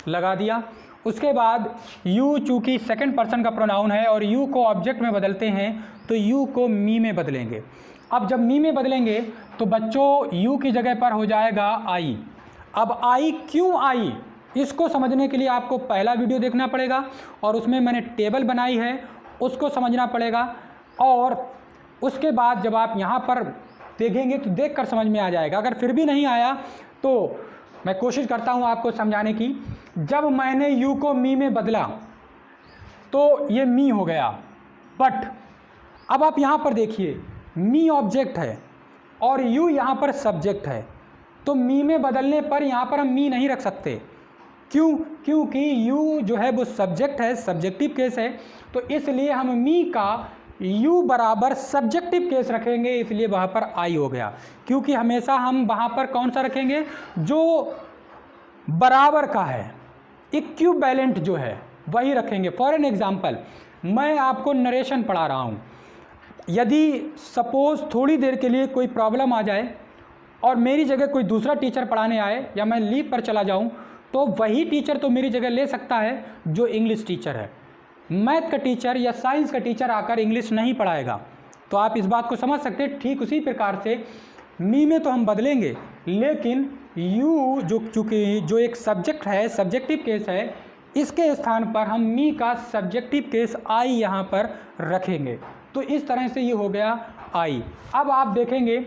लगा दिया। उसके बाद यू चूँकि सेकंड पर्सन का प्रोनाउन है और यू को ऑब्जेक्ट में बदलते हैं तो यू को मी में बदलेंगे। अब जब मी में बदलेंगे तो बच्चों यू की जगह पर हो जाएगा आई। अब आई क्यों आई, इसको समझने के लिए आपको पहला वीडियो देखना पड़ेगा और उसमें मैंने टेबल बनाई है उसको समझना पड़ेगा, और उसके बाद जब आप यहाँ पर देखेंगे तो देखकर समझ में आ जाएगा। अगर फिर भी नहीं आया तो मैं कोशिश करता हूँ आपको समझाने की। जब मैंने यू को मी में बदला तो ये मी हो गया, बट अब आप यहाँ पर देखिए मी ऑब्जेक्ट है और यू यहाँ पर सब्जेक्ट है, तो मी में बदलने पर यहाँ पर हम मी नहीं रख सकते। क्यों? क्योंकि यू जो है वो सब्जेक्ट है, सब्जेक्टिव केस है, तो इसलिए हम मी का यू बराबर सब्जेक्टिव केस रखेंगे, इसलिए वहाँ पर आई हो गया। क्योंकि हमेशा हम वहाँ पर कौन सा रखेंगे, जो बराबर का है, इक्विवेलेंट जो है वही रखेंगे। फॉर एन एग्जाम्पल, मैं आपको नरेशन पढ़ा रहा हूँ, यदि सपोज़ थोड़ी देर के लिए कोई प्रॉब्लम आ जाए और मेरी जगह कोई दूसरा टीचर पढ़ाने आए या मैं लीव पर चला जाऊँ, तो वही टीचर तो मेरी जगह ले सकता है जो इंग्लिश टीचर है। मैथ का टीचर या साइंस का टीचर आकर इंग्लिश नहीं पढ़ाएगा। तो आप इस बात को समझ सकते हैं। ठीक उसी प्रकार से मी में तो हम बदलेंगे, लेकिन यू चूँकि जो एक सब्जेक्ट है, सब्जेक्टिव केस है, इसके स्थान पर हम मी का सब्जेक्टिव केस आई यहाँ पर रखेंगे। तो इस तरह से ये हो गया आई। अब आप देखेंगे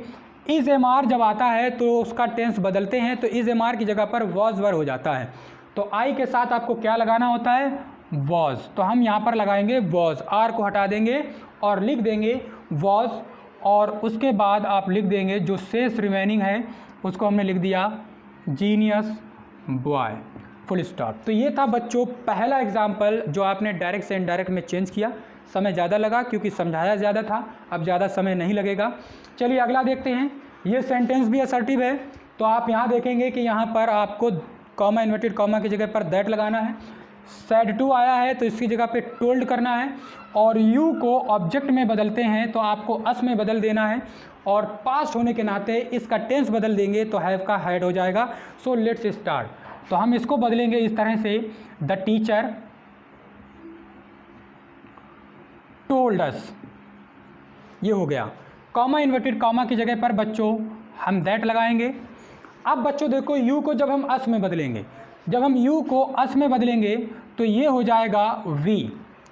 इज एम आर जब आता है तो उसका टेंस बदलते हैं, तो इज एम आर की जगह पर वॉज वर हो जाता है। तो आई के साथ आपको क्या लगाना होता है, वॉज। तो हम यहाँ पर लगाएंगे वॉज, आर को हटा देंगे और लिख देंगे वॉज, और उसके बाद आप लिख देंगे जो शेष रिमेनिंग है उसको हमने लिख दिया जीनियस बॉय, फुल स्टॉप। तो ये था बच्चों पहला एग्जाम्पल जो आपने डायरेक्ट से इनडायरेक्ट में चेंज किया। समय ज़्यादा लगा क्योंकि समझाया ज़्यादा था, अब ज़्यादा समय नहीं लगेगा। चलिए अगला देखते हैं। ये सेंटेंस भी असर्टिव है, तो आप यहाँ देखेंगे कि यहाँ पर आपको कॉमा, इन्वर्टेड कॉमा की जगह पर दैट लगाना है। सेड टू आया है तो इसकी जगह पे टोल्ड करना है, और यू को ऑब्जेक्ट में बदलते हैं तो आपको अस में बदल देना है, और पास्ट होने के नाते इसका टेंस बदल देंगे तो हैव का हैड हो जाएगा। So let's start. तो हम इसको बदलेंगे इस तरह से, द टीचर टोल्ड अस, ये हो गया। कॉमा, इन्वर्टेड कॉमा की जगह पर बच्चों हम दैट लगाएंगे। अब बच्चों देखो यू को जब हम अस में बदलेंगे, जब हम यू को अस में बदलेंगे तो ये हो जाएगा वी।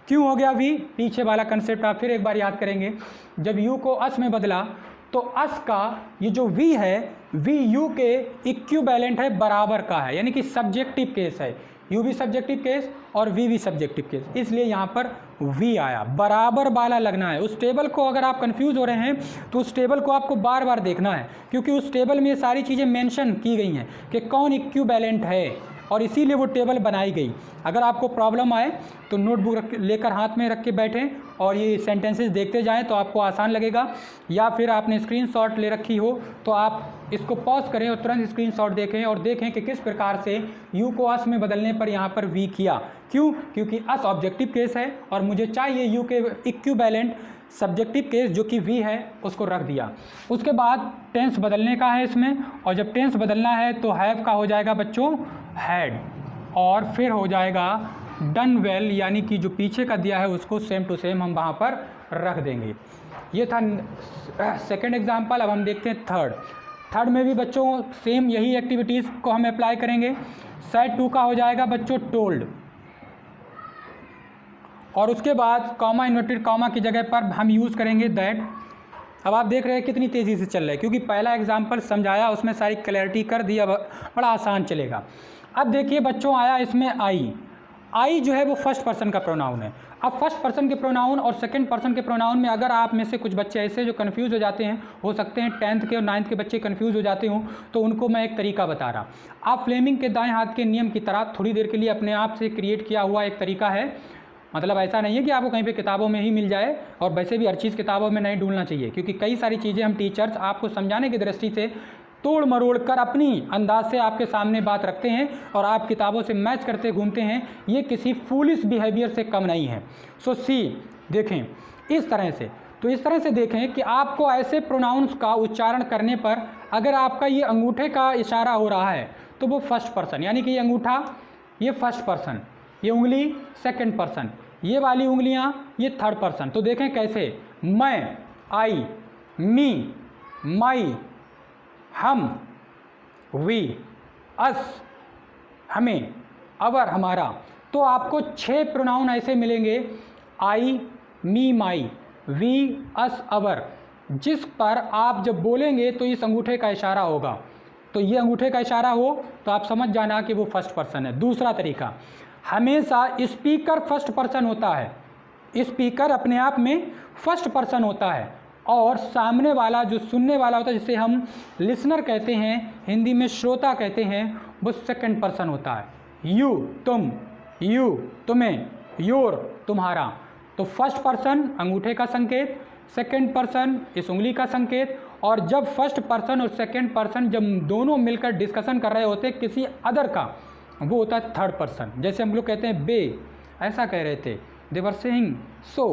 क्यों हो गया वी? पीछे वाला कंसेप्ट आप फिर एक बार याद करेंगे। जब यू को अस में बदला तो अस का ये जो वी है, वी यू के इक्विवेलेंट है, बराबर का है, यानी कि सब्जेक्टिव केस है। यू भी सब्जेक्टिव केस और वी भी सब्जेक्टिव केस, इसलिए यहाँ पर वी आया। बराबर वाला लगना है। उस टेबल को अगर आप कंफ्यूज हो रहे हैं तो उस टेबल को आपको बार बार देखना है, क्योंकि उस टेबल में ये सारी चीज़ें मेंशन की गई हैं कि कौन इक्विवेलेंट है, और इसीलिए वो टेबल बनाई गई। अगर आपको प्रॉब्लम आए तो नोटबुक लेकर हाथ में रख के बैठें और ये सेंटेंसेस देखते जाएं तो आपको आसान लगेगा। या फिर आपने स्क्रीनशॉट ले रखी हो तो आप इसको पॉज करें और तुरंत स्क्रीनशॉट देखें और देखें कि किस प्रकार से यू को अस में बदलने पर यहाँ पर वी किया। क्यों? क्योंकि अस ऑब्जेक्टिव केस है और मुझे चाहिए यू के इक्विवेलेंट सब्जेक्टिव केस जो कि वी है उसको रख दिया। उसके बाद टेंस बदलने का है इसमें, और जब टेंस बदलना है तो हैव का हो जाएगा बच्चों हैड, और फिर हो जाएगा डन वेल, यानी कि जो पीछे का दिया है उसको सेम टू सेम हम वहाँ पर रख देंगे। ये था सेकंड एग्जांपल। अब हम देखते हैं थर्ड में भी बच्चों सेम यही एक्टिविटीज़ को हम अप्लाई करेंगे। सेड टू का हो जाएगा बच्चों टोल्ड, और उसके बाद कॉमा, इन्वर्टेड कॉमा की जगह पर हम यूज़ करेंगे दैट। अब आप देख रहे हैं कितनी तेज़ी से चल रहा है, क्योंकि पहला एग्जाम्पल समझाया उसमें सारी क्लैरिटी कर दिया, बड़ा आसान चलेगा। अब देखिए बच्चों आया इसमें आई जो है वो फर्स्ट पर्सन का प्रोनाउन है। अब फर्स्ट पर्सन के प्रोनाउन और सेकंड पर्सन के प्रोनाउन में अगर आप में से कुछ बच्चे ऐसे जो कन्फ्यूज़ हो जाते हैं, हो सकते हैं 10th के और 9th के बच्चे कन्फ्यूज़ हो जाते हों, तो उनको मैं एक तरीका बता रहा। आप फ्लेमिंग के दाएँ हाथ के नियम की तरह थोड़ी देर के लिए अपने आप से क्रिएट किया हुआ एक तरीका है। मतलब ऐसा नहीं है कि आपको कहीं पे किताबों में ही मिल जाए, और वैसे भी हर चीज़ किताबों में नहीं ढूंढना चाहिए, क्योंकि कई सारी चीज़ें हम टीचर्स आपको समझाने की दृष्टि से तोड़ मरोड़ कर अपनी अंदाज से आपके सामने बात रखते हैं और आप किताबों से मैच करते घूमते हैं। ये किसी फूलिश बिहेवियर से कम नहीं है। सो सी देखें इस तरह से, तो इस तरह से देखें कि आपको ऐसे प्रोनाउंस का उच्चारण करने पर अगर आपका ये अंगूठे का इशारा हो रहा है तो वो फर्स्ट पर्सन, यानी कि ये अंगूठा ये फर्स्ट पर्सन, ये उंगली सेकंड पर्सन, ये वाली उंगलियां ये थर्ड पर्सन। तो देखें कैसे, मैं आई मी, माई, हम, वी, अस, हमें, अवर, हमारा। तो आपको 6 प्रोनाउन ऐसे मिलेंगे, आई, मी, माई, वी, अस, अवर, जिस पर आप जब बोलेंगे तो इस अंगूठे का इशारा होगा। तो ये अंगूठे का इशारा हो तो आप समझ जाना कि वो फर्स्ट पर्सन है। दूसरा तरीका, हमेशा स्पीकर फर्स्ट पर्सन होता है, स्पीकर अपने आप में फर्स्ट पर्सन होता है, और सामने वाला जो सुनने वाला होता है, जिसे हम लिसनर कहते हैं, हिंदी में श्रोता कहते हैं, वो सेकंड पर्सन होता है। यू, तुम, यू, तुम्हें, योर, तुम्हारा। तो फर्स्ट पर्सन अंगूठे का संकेत, सेकंड पर्सन इस उंगली का संकेत, और जब फर्स्ट पर्सन और सेकंड पर्सन जब दोनों मिलकर डिस्कशन कर रहे होते किसी अदर का, वो होता है थर्ड पर्सन। जैसे हम लोग कहते हैं बे ऐसा कह रहे थे, दे वर सेइंग सो,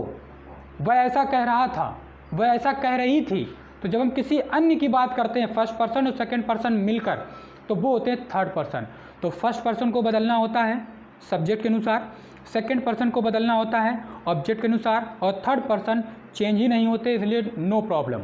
वह ऐसा कह रहा था, वह ऐसा कह रही थी। तो जब हम किसी अन्य की बात करते हैं फर्स्ट पर्सन और सेकंड पर्सन मिलकर, तो वो होते हैं थर्ड पर्सन। तो फर्स्ट पर्सन को बदलना होता है सब्जेक्ट के अनुसार, सेकंड पर्सन को बदलना होता है ऑब्जेक्ट के अनुसार, और थर्ड पर्सन चेंज ही नहीं होते, इसलिए नो प्रॉब्लम।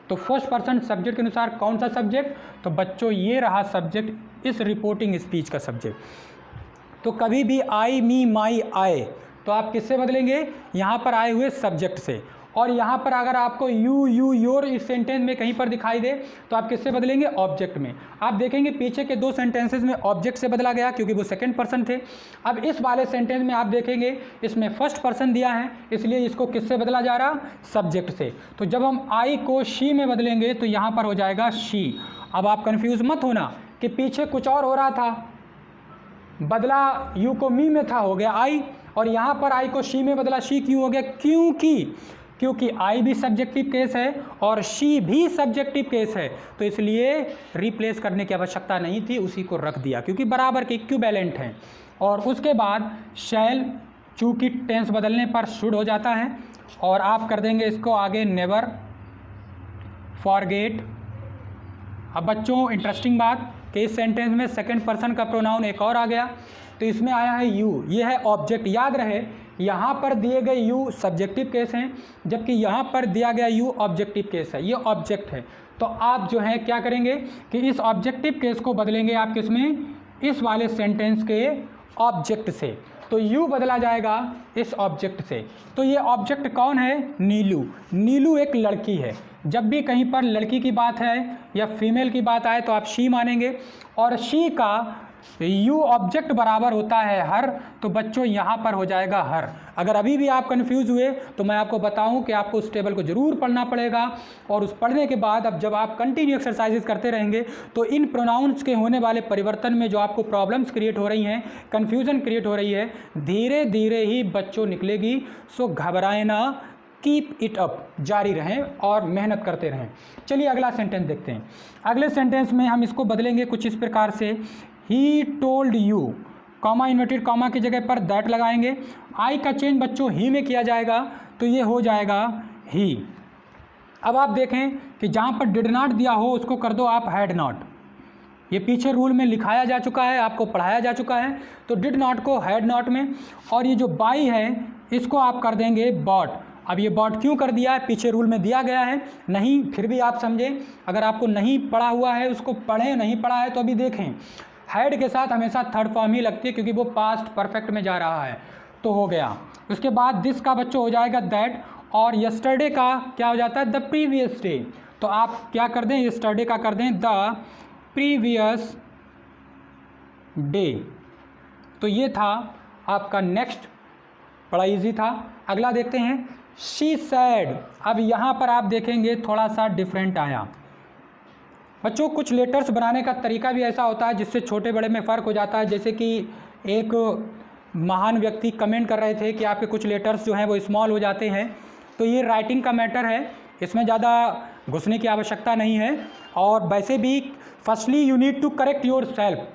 तो फर्स्ट पर्सन सब्जेक्ट के अनुसार कौन सा सब्जेक्ट, तो बच्चों ये रहा सब्जेक्ट, इस रिपोर्टिंग स्पीच का सब्जेक्ट। तो कभी भी आई, मी, माई, आए, तो आप किससे बदलेंगे, यहाँ पर आए हुए सब्जेक्ट से। और यहाँ पर अगर आपको यू, यू, योर इस सेंटेंस में कहीं पर दिखाई दे तो आप किससे बदलेंगे, ऑब्जेक्ट में। आप देखेंगे पीछे के 2 सेंटेंसेस में ऑब्जेक्ट से बदला गया क्योंकि वो सेकंड पर्सन थे। अब इस वाले सेंटेंस में आप देखेंगे इसमें फर्स्ट पर्सन दिया है, इसलिए इसको किससे बदला जा रहा, सब्जेक्ट से। तो जब हम आई को शी में बदलेंगे तो यहाँ पर हो जाएगा शी। अब आप कन्फ्यूज़ मत होना कि पीछे कुछ और हो रहा था, बदला यू को मी में था, हो गया आई, और यहाँ पर आई को शी में बदला, शी क्यों हो गया, क्योंकि आई भी सब्जेक्टिव केस है और शी भी सब्जेक्टिव केस है, तो इसलिए रिप्लेस करने की आवश्यकता नहीं थी, उसी को रख दिया क्योंकि बराबर के इक्विवेलेंट हैं। और उसके बाद शैल, चूँकि टेंस बदलने पर शुड हो जाता है, और आप कर देंगे इसको आगे नेवर, फॉरगेट। अब बच्चों इंटरेस्टिंग बात कि इस सेंटेंस में सेकंड पर्सन का प्रोनाउन एक और आ गया, तो इसमें आया है यू, ये है ऑब्जेक्ट। याद रहे यहाँ पर दिए गए यू सब्जेक्टिव केस हैं, जबकि यहाँ पर दिया गया यू ऑब्जेक्टिव केस है, ये ऑब्जेक्ट है। तो आप जो है क्या करेंगे कि इस ऑब्जेक्टिव केस को बदलेंगे आप किसमें, इस वाले सेंटेंस के ऑब्जेक्ट से। तो यू बदला जाएगा इस ऑब्जेक्ट से। तो ये ऑब्जेक्ट कौन है, नीलू। नीलू एक लड़की है। जब भी कहीं पर लड़की की बात है या फीमेल की बात आए तो आप शी मानेंगे, और शी का यू ऑब्जेक्ट बराबर होता है हर, तो बच्चों यहाँ पर हो जाएगा हर। अगर अभी भी आप कंफ्यूज हुए तो मैं आपको बताऊं कि आपको उस टेबल को ज़रूर पढ़ना पड़ेगा, और उस पढ़ने के बाद अब जब आप कंटिन्यू एक्सरसाइजेज करते रहेंगे तो इन प्रोनाउंस के होने वाले परिवर्तन में जो आपको प्रॉब्लम्स क्रिएट हो रही हैं, कन्फ्यूज़न क्रिएट हो रही है, धीरे धीरे ही बच्चों निकलेगी। सो घबराएं ना, कीप इट अप, जारी रहें और मेहनत करते रहें। चलिए अगला सेंटेंस देखते हैं। अगले सेंटेंस में हम इसको बदलेंगे कुछ इस प्रकार से, he told you, comma inverted comma की जगह पर दैट लगाएंगे। आई का चेंज बच्चों ही में किया जाएगा, तो ये हो जाएगा ही। अब आप देखें कि जहाँ पर डिड नॉट दिया हो उसको कर दो आप हैड नॉट। ये पीछे रूल में लिखाया जा चुका है, आपको पढ़ाया जा चुका है। तो डिड नॉट को हैड नॉट में, और ये जो बाई है इसको आप कर देंगे बॉट। अब ये बॉट क्यों कर दिया है, पीछे रूल में दिया गया है, नहीं फिर भी आप समझें। अगर आपको नहीं पढ़ा हुआ है उसको पढ़ें, नहीं पढ़ा है तो अभी देखें। हैड के साथ हमेशा थर्ड फॉर्म ही लगती है क्योंकि वो पास्ट परफेक्ट में जा रहा है, तो हो गया। उसके बाद दिस का बच्चों हो जाएगा दैट, और यस्टरडे का क्या हो जाता है, द प्रीवियस डे। तो आप क्या कर दें, यस्टरडे का कर दें द प्रीवियस डे। तो ये था आपका नेक्स्ट, बड़ा इजी था। अगला देखते हैं, शी सैड। अब यहाँ पर आप देखेंगे थोड़ा सा डिफरेंट आया। बच्चों कुछ लेटर्स बनाने का तरीका भी ऐसा होता है जिससे छोटे बड़े में फ़र्क हो जाता है। जैसे कि एक महान व्यक्ति कमेंट कर रहे थे कि आपके कुछ लेटर्स जो हैं वो स्मॉल हो जाते हैं, तो ये राइटिंग का मैटर है, इसमें ज़्यादा घुसने की आवश्यकता नहीं है। और वैसे भी firstly you need to correct yourself,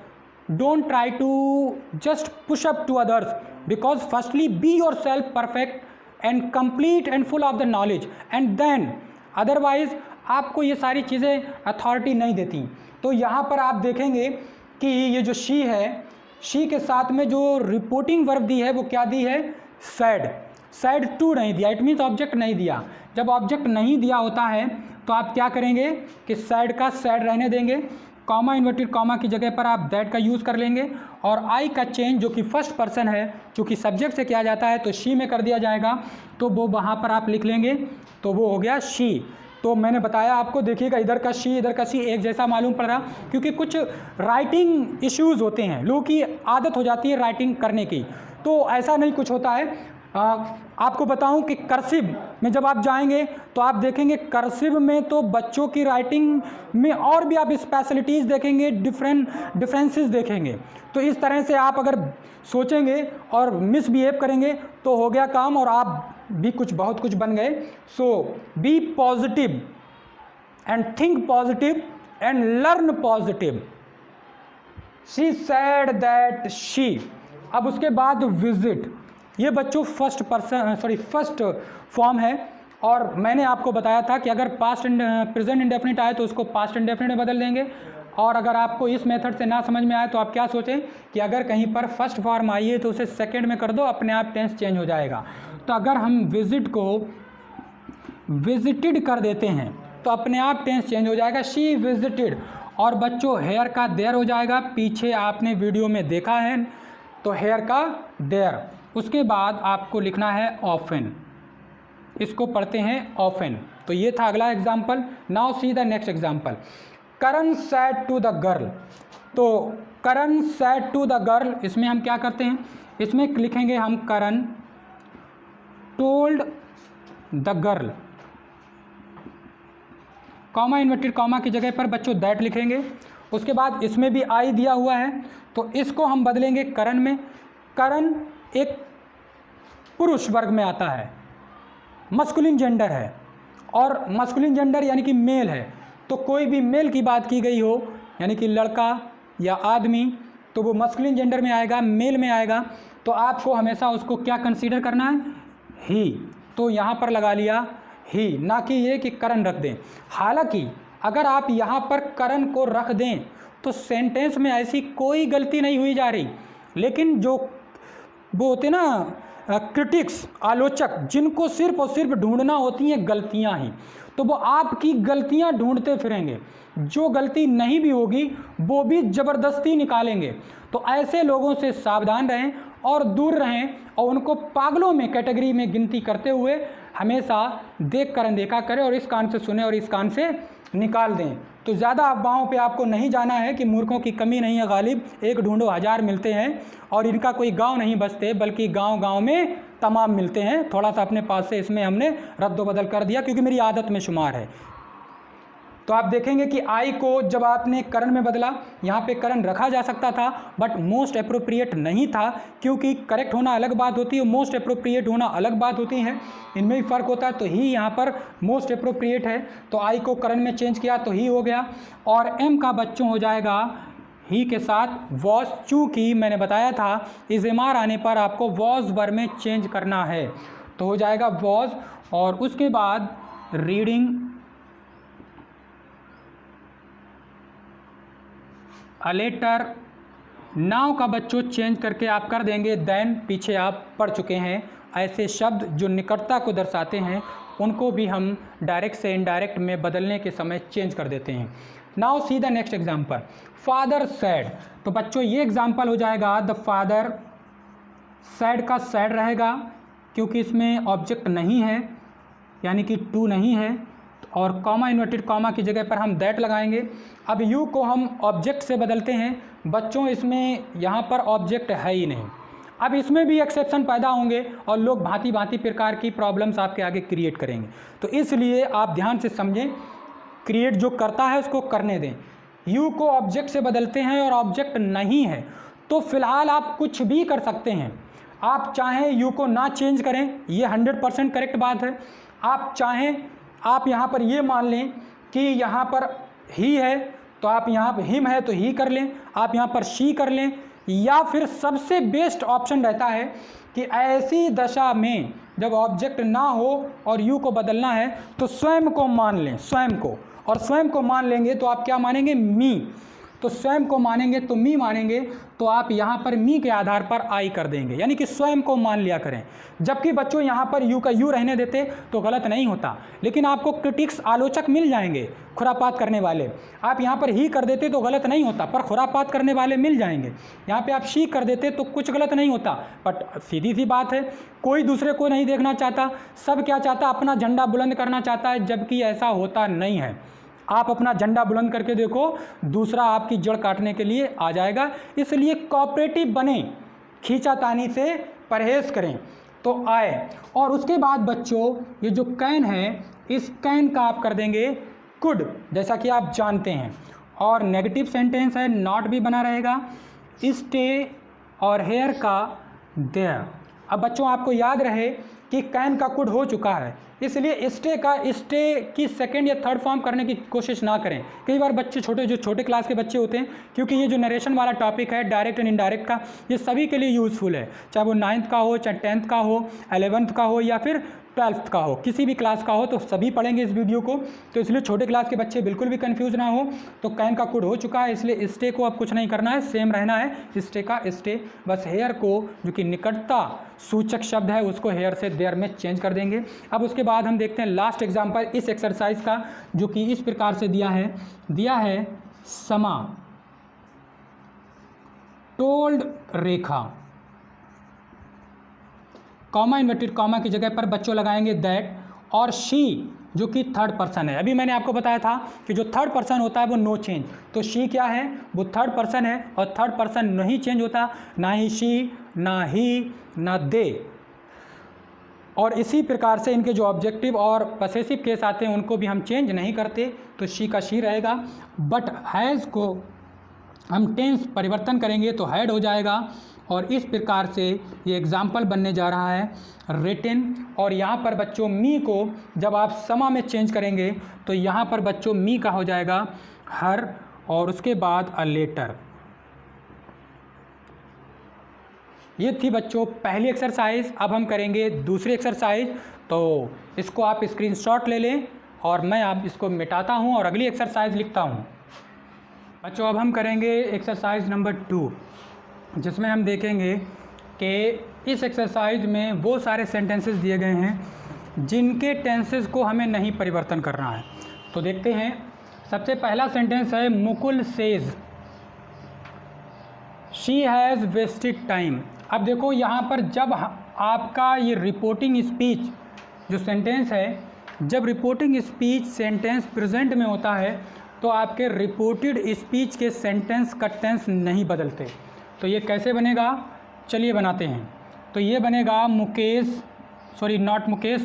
don't try to just push up to others, because firstly be yourself perfect and complete and full of the knowledge, and then otherwise आपको ये सारी चीज़ें authority नहीं देती। तो यहाँ पर आप देखेंगे कि ये जो शी है, शी के साथ में जो रिपोर्टिंग वर्ब दी है वो क्या दी है, सैड। सैड टू नहीं दिया, इट मीन्स ऑब्जेक्ट नहीं दिया। जब ऑब्जेक्ट नहीं दिया होता है तो आप क्या करेंगे कि सैड का सैड रहने देंगे, कॉमा इन्वर्टेड कॉमा की जगह पर आप दैट का यूज़ कर लेंगे, और आई का चेंज जो कि फर्स्ट पर्सन है, चूँकि सब्जेक्ट से किया जाता है तो शी में कर दिया जाएगा, तो वो वहाँ पर आप लिख लेंगे, तो वो हो गया शी। तो मैंने बताया आपको, देखिएगा इधर का शी इधर का शी एक जैसा मालूम पड़ रहा, क्योंकि कुछ राइटिंग इश्यूज़ होते हैं, लोगों की आदत हो जाती है राइटिंग करने की, तो ऐसा नहीं कुछ होता है। आपको बताऊं कि कर्सिव में जब आप जाएंगे तो आप देखेंगे कर्सिव में तो बच्चों की राइटिंग में और भी आप स्पेशलिटीज़ देखेंगे, डिफरेंसेस देखेंगे। तो इस तरह से आप अगर सोचेंगे और मिसबिहेव करेंगे तो हो गया काम, और आप भी बहुत कुछ बन गए। So be positive and think positive and learn positive. She said that she. अब उसके बाद विजिट, ये बच्चों फर्स्ट फॉर्म है, और मैंने आपको बताया था कि अगर पास्ट एंड प्रेजेंट इंडेफिनिट आए तो उसको पास्ट इंडेफिनिट में बदल देंगे। और अगर आपको इस मेथड से ना समझ में आए तो आप क्या सोचें कि अगर कहीं पर फर्स्ट फॉर्म आई है तो उसे सेकंड में कर दो, अपने आप टेंस चेंज हो जाएगा। तो अगर हम विजिट को विजिटेड कर देते हैं तो अपने आप टेंस चेंज हो जाएगा, शी विजिटेड। और बच्चों हेयर का देयर हो जाएगा, पीछे आपने वीडियो में देखा है, तो हेयर का देयर। उसके बाद आपको लिखना है ऑफन, इसको पढ़ते हैं ऑफन। तो ये था अगला example. Now see the next example. Karan said to the girl. तो Karan said to the girl, इसमें हम क्या करते हैं, इसमें लिखेंगे हम Karan told the girl, comma inverted comma की जगह पर बच्चों दैट लिखेंगे। उसके बाद इसमें भी आई दिया हुआ है तो इसको हम बदलेंगे करण में। करण एक पुरुष वर्ग में आता है, मस्कुलिन जेंडर है, और मस्कुलिन जेंडर यानी कि मेल है, तो कोई भी मेल की बात की गई हो यानी कि लड़का या आदमी तो वो मस्कुलिन जेंडर में आएगा, मेल में आएगा। तो आपको हमेशा उसको क्या कंसीडर करना है, ही। तो यहाँ पर लगा लिया ही, ना कि ये कि करण रख दें। हालांकि अगर आप यहाँ पर करण को रख दें तो सेंटेंस में ऐसी कोई गलती नहीं हुई जा रही, लेकिन जो वो होते ना क्रिटिक्स, आलोचक, जिनको सिर्फ और सिर्फ ढूंढना होती हैं गलतियां ही, तो वो आपकी गलतियां ढूंढते फिरेंगे, जो गलती नहीं भी होगी वो भी ज़बरदस्ती निकालेंगे। तो ऐसे लोगों से सावधान रहें और दूर रहें, और उनको पागलों में कैटेगरी में गिनती करते हुए हमेशा देख कर अनदेखा करें, और इस कान से सुने और इस कान से निकाल दें। तो ज़्यादा अफवाहों पे आपको नहीं जाना है कि मूर्खों की कमी नहीं है गालिब, एक ढूंढो हज़ार मिलते हैं, और इनका कोई गांव नहीं बसते बल्कि गांव-गांव में तमाम मिलते हैं। थोड़ा सा अपने पास से इसमें हमने रद्द-बदल कर दिया क्योंकि मेरी आदत में शुमार है। तो आप देखेंगे कि आई को जब आपने करण में बदला, यहाँ पे करण रखा जा सकता था बट मोस्ट अप्रोप्रिएट नहीं था, क्योंकि करेक्ट होना अलग बात होती है, मोस्ट अप्रोप्रिएट होना अलग बात होती है, इनमें भी फ़र्क होता है। तो ही यहाँ पर मोस्ट अप्रोप्रिएट है, तो आई को करण में चेंज किया तो ही हो गया, और एम का बच्चों हो जाएगा ही के साथ वॉज। चूँकि मैंने बताया था इस एमआर आने पर आपको वॉज वर्ब में चेंज करना है, तो हो जाएगा वॉज। और उसके बाद रीडिंग अ लेटर, नाउ का बच्चों चेंज करके आप कर देंगे देन, पीछे आप पढ़ चुके हैं। ऐसे शब्द जो निकटता को दर्शाते हैं उनको भी हम डायरेक्ट से इनडायरेक्ट में बदलने के समय चेंज कर देते हैं। Now see the next example. Father sad, तो बच्चों ये एग्जाम्पल हो जाएगा द फादर, सैड का सैड रहेगा क्योंकि इसमें ऑब्जेक्ट नहीं है यानी कि टू नहीं है, और कॉमा इन्वर्टेड कॉमा की जगह पर हम दैट लगाएंगे। अब यू को हम ऑब्जेक्ट से बदलते हैं बच्चों, इसमें यहाँ पर ऑब्जेक्ट है ही नहीं। अब इसमें भी एक्सेप्शन पैदा होंगे और लोग भांति भांति प्रकार की प्रॉब्लम्स आपके आगे क्रिएट करेंगे, तो इसलिए आप ध्यान से समझें, क्रिएट जो करता है उसको करने दें। यू को ऑब्जेक्ट से बदलते हैं और ऑब्जेक्ट नहीं है, तो फिलहाल आप कुछ भी कर सकते हैं। आप चाहें यू को ना चेंज करें, ये 100% करेक्ट बात है। आप चाहें आप यहाँ पर ये मान लें कि यहाँ पर ही है तो आप यहाँ पर हिम है तो ही कर लें, आप यहाँ पर शी कर लें, या फिर सबसे बेस्ट ऑप्शन रहता है कि ऐसी दशा में जब ऑब्जेक्ट ना हो और यू को बदलना है तो स्वयं को मान लें, स्वयं को, और स्वयं को मान लेंगे तो आप क्या मानेंगे, मी। तो स्वयं को मानेंगे तो मी मानेंगे, तो आप यहाँ पर मी के आधार पर आई कर देंगे, यानी कि स्वयं को मान लिया करें। जबकि बच्चों यहाँ पर यू का यू रहने देते तो गलत नहीं होता, लेकिन आपको क्रिटिक्स आलोचक मिल जाएंगे खुरापात करने वाले। आप यहाँ पर ही कर देते तो गलत नहीं होता, पर खुरापात करने वाले मिल जाएंगे। यहाँ पे आप शी कर देते तो कुछ गलत नहीं होता, बट सीधी सी बात है, कोई दूसरे को नहीं देखना चाहता, सब क्या चाहता, अपना झंडा बुलंद करना चाहता है, जबकि ऐसा होता नहीं है। आप अपना झंडा बुलंद करके देखो, दूसरा आपकी जड़ काटने के लिए आ जाएगा। इसलिए कोऑपरेटिव बने, खींचातानी से परहेज करें तो आए। और उसके बाद बच्चों ये जो कैन है, इस कैन का आप कर देंगे कुड, जैसा कि आप जानते हैं। और नेगेटिव सेंटेंस है, नॉट भी बना रहेगा, स्टे और हेयर का देयर। अब बच्चों आपको याद रहे कि कैन का कुड हो चुका है, इसलिए स्टे की सेकंड या थर्ड फॉर्म करने की कोशिश ना करें। कई बार बच्चे जो छोटे क्लास के बच्चे होते हैं, क्योंकि ये जो नरेशन वाला टॉपिक है डायरेक्ट एंड इनडायरेक्ट का, ये सभी के लिए यूज़फुल है, चाहे वो 9th का हो, चाहे 10th का हो, 11th का हो, या फिर 12th का हो, किसी भी क्लास का हो, तो सभी पढ़ेंगे इस वीडियो को। तो इसलिए छोटे क्लास के बच्चे बिल्कुल भी कंफ्यूज ना हो। तो कैन का कुड हो चुका है, इसलिए स्टे को अब कुछ नहीं करना है, सेम रहना है स्टे का स्टे। बस हेयर को, जो कि निकटता सूचक शब्द है, उसको हेयर से देयर में चेंज कर देंगे। अब उसके बाद हम देखते हैं लास्ट एग्जाम्पल इस एक्सरसाइज का, जो कि इस प्रकार से दिया है समा टोल्ड रेखा, कॉमा इन्वर्टेड कॉमा की जगह पर बच्चों लगाएंगे दैट, और शी जो कि थर्ड पर्सन है। अभी मैंने आपको बताया था कि जो थर्ड पर्सन होता है वो नो चेंज, तो शी क्या है, वो थर्ड पर्सन है, और थर्ड पर्सन नहीं चेंज होता, ना ही शी, ना ही, ना दे। और इसी प्रकार से इनके जो ऑब्जेक्टिव और पसेसिव केस आते हैं उनको भी हम चेंज नहीं करते, तो शी का शी रहेगा। बट हैज़ को हम टेंस परिवर्तन करेंगे तो हैड हो जाएगा। और इस प्रकार से ये एग्जाम्पल बनने जा रहा है रिटन। और यहाँ पर बच्चों मी को जब आप समा में चेंज करेंगे तो यहाँ पर बच्चों मी का हो जाएगा हर, और उसके बाद अ लेटर। ये थी बच्चों पहली एक्सरसाइज। अब हम करेंगे दूसरी एक्सरसाइज, तो इसको आप स्क्रीनशॉट ले लें और मैं आप इसको मिटाता हूँ और अगली एक्सरसाइज लिखता हूँ। बच्चों अब हम करेंगे एक्सरसाइज नंबर 2, जिसमें हम देखेंगे कि इस एक्सरसाइज में वो सारे सेंटेंसेस दिए गए हैं जिनके टेंसेस को हमें नहीं परिवर्तन करना है। तो देखते हैं, सबसे पहला सेंटेंस है Mukul says she has wasted time. अब देखो यहाँ पर जब आपका ये रिपोर्टिंग स्पीच जो सेंटेंस है, जब रिपोर्टिंग स्पीच सेंटेंस प्रेजेंट में होता है तो आपके रिपोर्टेड स्पीच के सेंटेंस का टेंस नहीं बदलते। तो ये कैसे बनेगा, चलिए बनाते हैं। तो ये बनेगा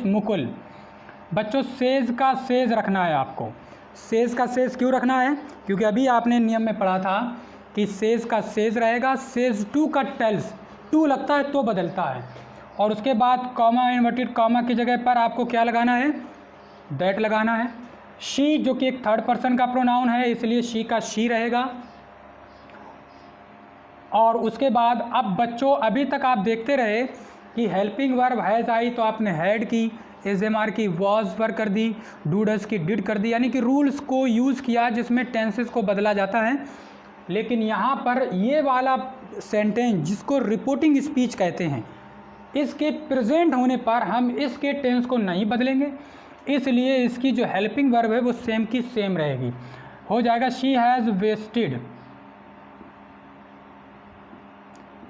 मुकुल। बच्चों सेज का सेज रखना है आपको। सेज का सेज क्यों रखना है, क्योंकि अभी आपने नियम में पढ़ा था कि सेज का सेज रहेगा, सेज टू का टेल्स, टू लगता है तो बदलता है। और उसके बाद कॉमा इन्वर्टेड कॉमा की जगह पर आपको क्या लगाना है, दैट लगाना है। शी जो कि एक थर्ड पर्सन का प्रोनाउन है, इसलिए शी का शी रहेगा। और उसके बाद अब बच्चों अभी तक आप देखते रहे कि हेल्पिंग वर्ब हैज़ आई तो आपने हैड की, एसएमआर की वॉज पर कर दी, डू डज की डिड कर दी, यानी कि रूल्स को यूज़ किया जिसमें टेंसेस को बदला जाता है। लेकिन यहाँ पर ये वाला सेंटेंस जिसको रिपोर्टिंग स्पीच कहते हैं, इसके प्रेजेंट होने पर हम इसके टेंस को नहीं बदलेंगे, इसलिए इसकी जो हेल्पिंग वर्ब है वो सेम की सेम रहेगी। हो जाएगा शी हैज़ वेस्टेड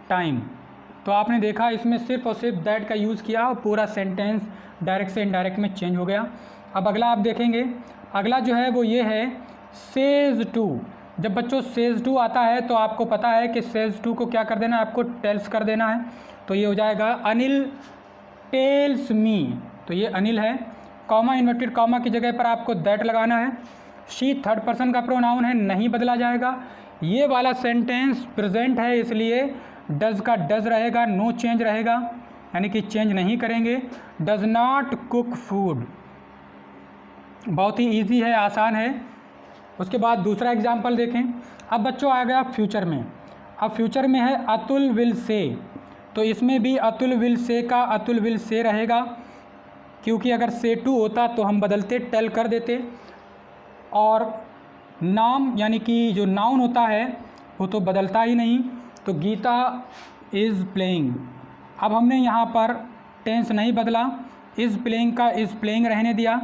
टाइम। तो आपने देखा इसमें सिर्फ और सिर्फ दैट का यूज़ किया और पूरा सेंटेंस डायरेक्ट से इनडायरेक्ट में चेंज हो गया। अब अगला आप देखेंगे, अगला जो है वो ये है सेज टू। जब बच्चों सेज टू आता है तो आपको पता है कि सेज टू को क्या कर देना है, आपको टेल्स कर देना है। तो ये हो जाएगा अनिल टेल्स मी, तो ये अनिल है। कॉमा इन्वर्टेड कॉमा की जगह पर आपको दैट लगाना है। शी थर्ड पर्सन का प्रोनाउन है, नहीं बदला जाएगा। ये वाला सेंटेंस प्रेजेंट है, इसलिए डज का डज रहेगा, नो चेंज रहेगा, यानी कि चेंज नहीं करेंगे। डज नॉट कुक फूड, बहुत ही इजी है, आसान है। उसके बाद दूसरा एग्जाम्पल देखें। अब बच्चों आ गया फ्यूचर में। अब फ्यूचर में है अतुल विल से, तो इसमें भी अतुल विल से का अतुल विल से रहेगा, क्योंकि अगर से टू होता तो हम बदलते टेल कर देते। और नाम यानी कि जो नाउन होता है वो तो बदलता ही नहीं, तो गीता इज़ प्लेइंग। अब हमने यहाँ पर टेंस नहीं बदला, इज़ प्लेइंग का इज़ प्लेइंग रहने दिया,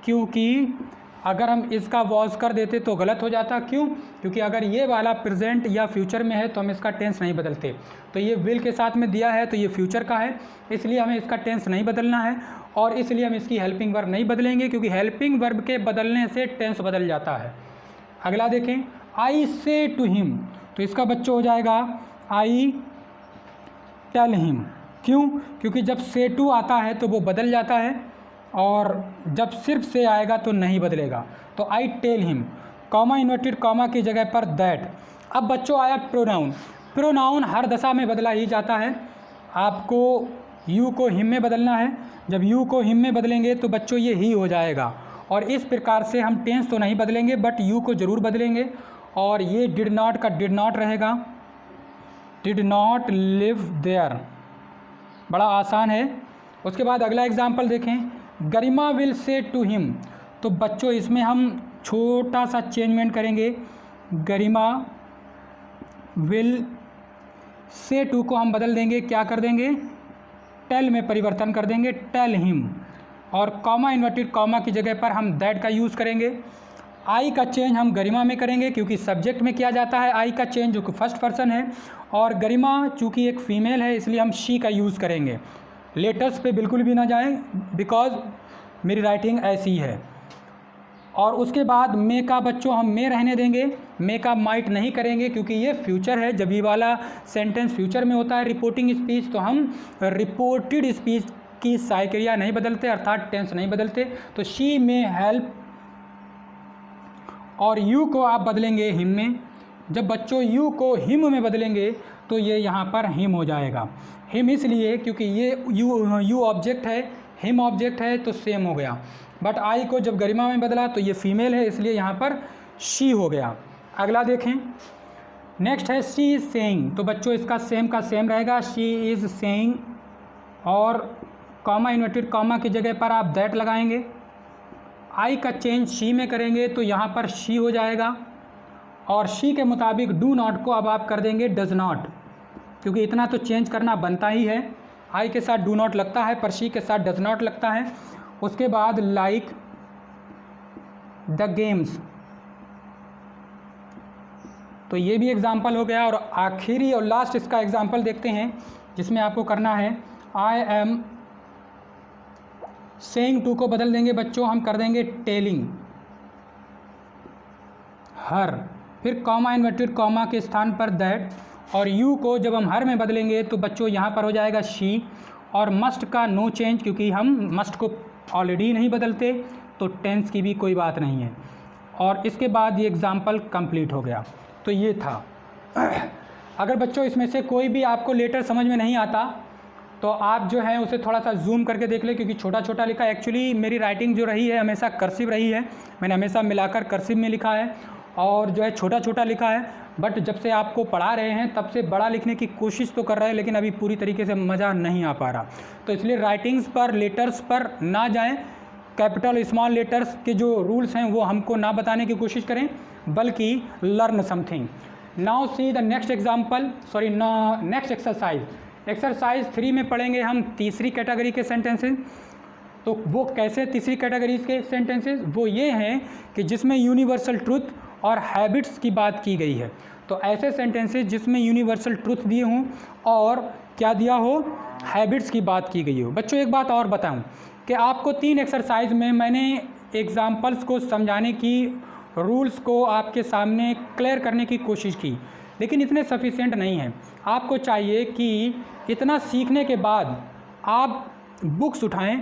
क्योंकि अगर हम इसका वॉज कर देते तो गलत हो जाता। क्यों? क्योंकि अगर ये वाला प्रेजेंट या फ्यूचर में है तो हम इसका टेंस नहीं बदलते। तो ये विल के साथ में दिया है तो ये फ्यूचर का है, इसलिए हमें इसका टेंस नहीं बदलना है, और इसलिए हम इसकी हेल्पिंग वर्ब नहीं बदलेंगे, क्योंकि हेल्पिंग वर्ब के बदलने से टेंस बदल जाता है। अगला देखें, आई से टू हिम, तो इसका बच्चों हो जाएगा आई टेल हिम। क्यों? क्योंकि जब से टू आता है तो वो बदल जाता है, और जब सिर्फ से आएगा तो नहीं बदलेगा। तो I tell him, comma inverted comma की जगह पर दैट। अब बच्चों आया प्रोनाउन। प्रोनाउन हर दशा में बदला ही जाता है। आपको यू को हिम में बदलना है, जब यू को हिम में बदलेंगे तो बच्चों ये ही हो जाएगा, और इस प्रकार से हम टेंस तो नहीं बदलेंगे बट यू को ज़रूर बदलेंगे, और ये डिड नॉट का डिड नॉट रहेगा, डिड नॉट लिव देयर। बड़ा आसान है। उसके बाद अगला एग्जाम्पल देखें, गरिमा विल से टू हिम, तो बच्चों इसमें हम छोटा सा चेंजमेंट करेंगे। गरिमा विल से टू को हम बदल देंगे, क्या कर देंगे, टेल में परिवर्तन कर देंगे, टेल हिम, और कॉमा इन्वर्टेड कॉमा की जगह पर हम दैट का यूज़ करेंगे। आई का चेंज हम गरिमा में करेंगे, क्योंकि सब्जेक्ट में किया जाता है आई का चेंज, जो कि फर्स्ट पर्सन है, और गरिमा चूँकि एक फ़ीमेल है इसलिए हम शी का यूज़ करेंगे। लेटर्स पे बिल्कुल भी ना जाएं, बिकॉज मेरी राइटिंग ऐसी है। और उसके बाद मे का बच्चों हम मे रहने देंगे, मे का माइट नहीं करेंगे, क्योंकि ये फ्यूचर है। जब ये वाला सेंटेंस फ्यूचर में होता है रिपोर्टिंग स्पीच, तो हम रिपोर्टेड स्पीच की सहायक क्रिया नहीं बदलते, अर्थात टेंस नहीं बदलते। तो शी में हेल्प, और यू को आप बदलेंगे हिम में। जब बच्चों यू को हिम में बदलेंगे तो ये यहाँ पर हिम हो जाएगा। हिम इसलिए क्योंकि ये यू ऑब्जेक्ट है, हिम ऑब्जेक्ट है, तो सेम हो गया। बट आई को जब गरिमा में बदला तो ये फीमेल है, इसलिए यहाँ पर शी हो गया। अगला देखें, नेक्स्ट है शी इज़ सेइंग, तो बच्चों इसका सेम का सेम रहेगा, शी इज़ सेइंग, और कॉमा इन्वर्टेड कॉमा की जगह पर आप दैट लगाएंगे। आई का चेंज शी में करेंगे तो यहाँ पर शी हो जाएगा, और शी के मुताबिक डू नॉट को अब आप कर देंगे डज नॉट, क्योंकि इतना तो चेंज करना बनता ही है। आई के साथ डू नॉट लगता है पर शी के साथ डज नॉट लगता है। उसके बाद लाइक द गेम्स, तो ये भी एग्जाम्पल हो गया। और आखिरी और लास्ट इसका एग्जाम्पल देखते हैं, जिसमें आपको करना है आई एम सेइंग टू को बदल देंगे बच्चों, हम कर देंगे टेलिंग हर, फिर कॉमा इन्वर्टेड कॉमा के स्थान पर दैट, और यू को जब हम हर में बदलेंगे तो बच्चों यहाँ पर हो जाएगा शी, और मस्ट का नो चेंज, क्योंकि हम मस्ट को ऑलरेडी नहीं बदलते, तो टेंस की भी कोई बात नहीं है। और इसके बाद ये एग्ज़ाम्पल कंप्लीट हो गया। तो ये था। अगर बच्चों इसमें से कोई भी आपको लेटर समझ में नहीं आता तो आप जो है उसे थोड़ा सा जूम करके देख लें, क्योंकि छोटा छोटा लिखा है। एक्चुअली मेरी राइटिंग जो रही है हमेशा कर्सिव रही है, मैंने हमेशा मिलाकर कर्सिव में लिखा है, और जो है छोटा छोटा लिखा है। बट जब से आपको पढ़ा रहे हैं तब से बड़ा लिखने की कोशिश तो कर रहे हैं, लेकिन अभी पूरी तरीके से मज़ा नहीं आ पा रहा। तो इसलिए राइटिंग्स पर, लेटर्स पर ना जाएं, कैपिटल स्मॉल लेटर्स के जो रूल्स हैं वो हमको ना बताने की कोशिश करें, बल्कि learn something. Now see the next example, sorry next exercise. Exercise 3 में पढ़ेंगे हम तीसरी कैटेगरी के सेंटेंसेस। तो वो कैसे तीसरी कैटेगरी के सेंटेंसेस, वो ये हैं कि जिसमें यूनिवर्सल ट्रुथ और हैबिट्स की बात की गई है। तो ऐसे सेंटेंसेस जिसमें यूनिवर्सल ट्रुथ दिए हों और क्या दिया हो, हैबिट्स की बात की गई हो। बच्चों एक बात और बताऊं कि आपको 3 एक्सरसाइज में मैंने एग्जाम्पल्स को समझाने की, रूल्स को आपके सामने क्लियर करने की कोशिश की, लेकिन इतने सफिशिएंट नहीं हैं। आपको चाहिए कि इतना सीखने के बाद आप बुक्स उठाएं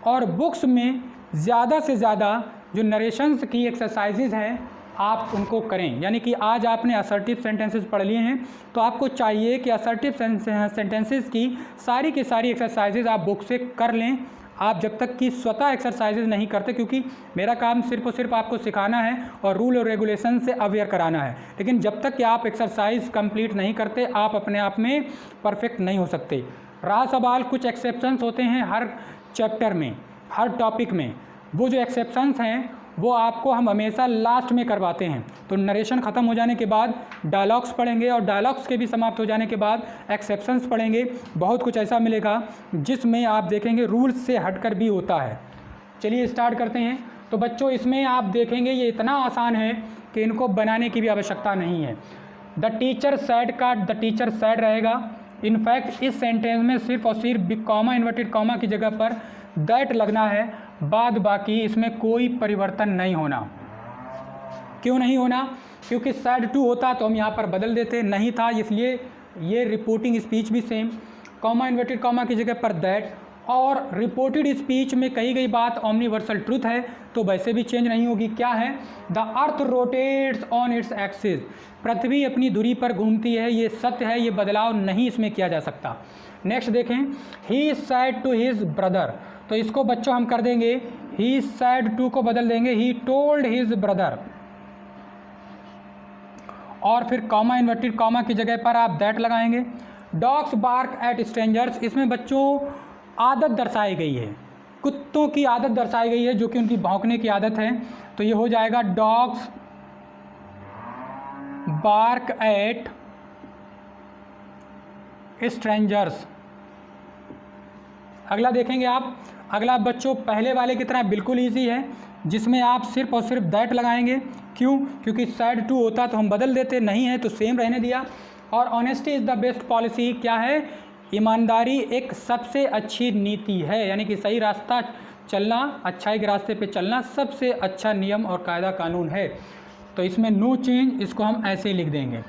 और बुक्स में ज़्यादा से ज़्यादा जो नरेशंस की एक्सरसाइजेज हैं आप उनको करें। यानी कि आज आपने असर्टिव सेंटेंसेस पढ़ लिए हैं, तो आपको चाहिए कि असर्टिव सेंटेंसेस की सारी एक्सरसाइजेज आप बुक से कर लें। आप जब तक कि स्वतः एक्सरसाइजेज नहीं करते, क्योंकि मेरा काम सिर्फ और सिर्फ आपको सिखाना है और रूल और रेगुलेशन से अवेयर कराना है, लेकिन जब तक कि आप एक्सरसाइज कंप्लीट नहीं करते आप अपने आप में परफेक्ट नहीं हो सकते। रहा सवाल, कुछ एक्सेप्शंस होते हैं हर चैप्टर में, हर टॉपिक में। वो जो एक्सेप्शंस हैं वो आपको हम हमेशा लास्ट में करवाते हैं। तो नरेशन ख़त्म हो जाने के बाद डायलॉग्स पढ़ेंगे और डायलॉग्स के भी समाप्त हो जाने के बाद एक्सेप्शंस पढ़ेंगे। बहुत कुछ ऐसा मिलेगा जिसमें आप देखेंगे रूल्स से हटकर भी होता है। चलिए स्टार्ट करते हैं। तो बच्चों इसमें आप देखेंगे ये इतना आसान है कि इनको बनाने की भी आवश्यकता नहीं है। द टीचर सैड का द टीचर सैड रहेगा। इनफैक्ट इस सेंटेंस में सिर्फ और सिर्फ कॉमा इन्वर्टेड कॉमा की जगह पर दैट लगना है, बाद बाकी इसमें कोई परिवर्तन नहीं होना। क्यों नहीं होना? क्योंकि सैड टू होता तो हम यहाँ पर बदल देते, नहीं था इसलिए ये रिपोर्टिंग स्पीच भी सेम, कॉमा इन्वर्टेड कॉमा की जगह पर दैट। और रिपोर्टेड स्पीच में कही गई बात ओमनिवर्सल ट्रूथ है तो वैसे भी चेंज नहीं होगी। क्या है? The earth rotates on its axis, पृथ्वी अपनी धुरी पर घूमती है, ये सत्य है, ये बदलाव नहीं इसमें किया जा सकता। नेक्स्ट देखें, ही सैड टू हिज ब्रदर, तो इसको बच्चों हम कर देंगे ही सैड टू को बदल देंगे ही टोल्ड हिज ब्रदर, और फिर कॉमा इन्वर्टेड कॉमा की जगह पर आप दैट लगाएंगे। डॉग्स बार्क एट स्ट्रेंजर्स, इसमें बच्चों आदत दर्शाई गई है, कुत्तों की आदत दर्शाई गई है जो कि उनकी भौंकने की आदत है, तो ये हो जाएगा डॉग्स बार्क एट स्ट्रेंजर्स। अगला देखेंगे आप, अगला बच्चों पहले वाले की तरह बिल्कुल इजी है, जिसमें आप सिर्फ और सिर्फ दैट लगाएंगे। क्यों? क्योंकि सैड टू होता तो हम बदल देते, नहीं है तो सेम रहने दिया। और honesty is the best policy, क्या है? ईमानदारी एक सबसे अच्छी नीति है, यानी कि सही रास्ता चलना, अच्छाई के रास्ते पे चलना सबसे अच्छा नियम और कायदा कानून है। तो इसमें नो चेंज, इसको हम ऐसे ही लिख देंगे।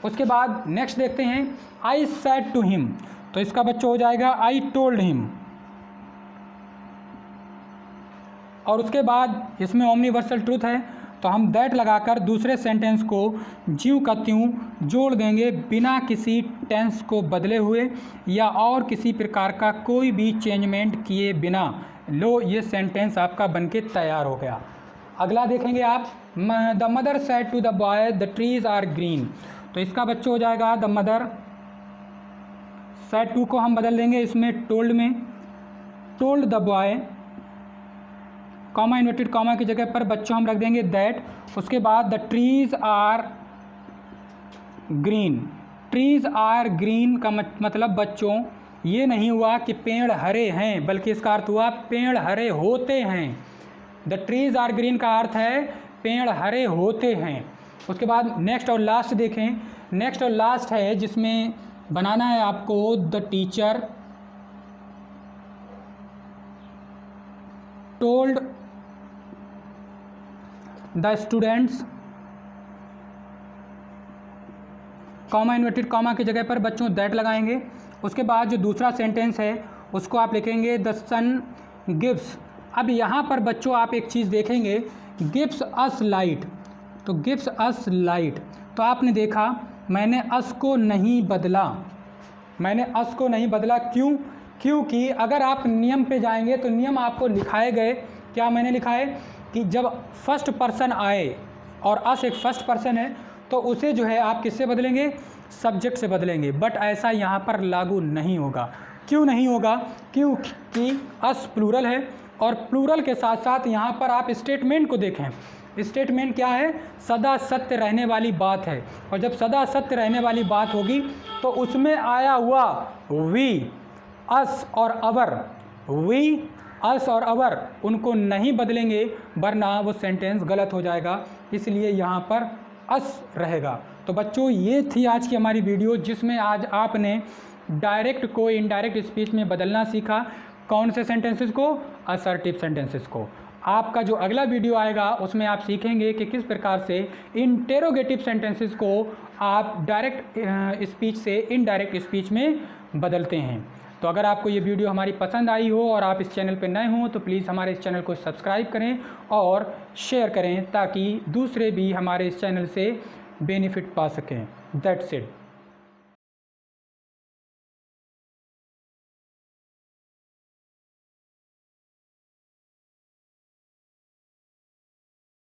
उसके बाद नेक्स्ट देखते हैं, आई सैड टू हिम, तो इसका बच्चों हो जाएगा आई टोल्ड हिम। और उसके बाद इसमें ओमनिवर्सल ट्रूथ है तो हम दैट लगाकर दूसरे सेंटेंस को ज्यों का त्यों जोड़ देंगे, बिना किसी टेंस को बदले हुए या और किसी प्रकार का कोई भी चेंजमेंट किए बिना। लो, ये सेंटेंस आपका बनके तैयार हो गया। अगला देखेंगे आप, the mother said to the boy the trees are green, तो इसका बच्चों हो जाएगा द मदर सेड टू को हम बदल देंगे इसमें टोल्ड में, told the boy, comma inverted comma की जगह पर बच्चों हम रख देंगे दैट। उसके बाद the trees are green, trees are green का मतलब बच्चों ये नहीं हुआ कि पेड़ हरे हैं, बल्कि इसका अर्थ हुआ पेड़ हरे होते हैं। द ट्रीज आर ग्रीन का अर्थ है पेड़ हरे होते हैं। उसके बाद नेक्स्ट और लास्ट देखें, नेक्स्ट और लास्ट है जिसमें बनाना है आपको the teacher told the students, comma inverted comma की जगह पर बच्चों दैट लगाएंगे। उसके बाद जो दूसरा सेंटेंस है उसको आप लिखेंगे द सन गिव्स। अब यहाँ पर बच्चों आप एक चीज़ देखेंगे, गिव्स अस लाइट, तो गिव्स अस लाइट, तो आपने देखा मैंने अस को नहीं बदला, मैंने अस को नहीं बदला। क्यों? क्योंकि अगर आप नियम पे जाएंगे तो नियम आपको लिखाए गए, क्या मैंने लिखा है कि जब फर्स्ट पर्सन आए और अस एक फर्स्ट पर्सन है तो उसे जो है आप किससे बदलेंगे? सब्जेक्ट से बदलेंगे। बट ऐसा यहाँ पर लागू नहीं होगा। क्यों नहीं होगा? क्योंकि अस प्लूरल है और प्लूरल के साथ साथ यहाँ पर आप स्टेटमेंट को देखें, स्टेटमेंट क्या है? सदा सत्य रहने वाली बात है, और जब सदा सत्य रहने वाली बात होगी तो उसमें आया हुआ वी, अस और अवर, वी, अस और अवर, उनको नहीं बदलेंगे वरना वो सेंटेंस गलत हो जाएगा, इसलिए यहाँ पर अस रहेगा। तो बच्चों ये थी आज की हमारी वीडियो जिसमें आज आपने डायरेक्ट को इनडायरेक्ट स्पीच में बदलना सीखा। कौन से सेंटेंसेस को? असर्टिव सेंटेंसेस को। आपका जो अगला वीडियो आएगा उसमें आप सीखेंगे कि किस प्रकार से इंटेरोगेटिव सेंटेंसेस को आप डायरेक्ट स्पीच से इनडायरेक्ट स्पीच में बदलते हैं। तो अगर आपको ये वीडियो हमारी पसंद आई हो और आप इस चैनल पर नए हों तो प्लीज़ हमारे इस चैनल को सब्सक्राइब करें और शेयर करें ताकि दूसरे भी हमारे इस चैनल से बेनिफिट पा सकें। That's it.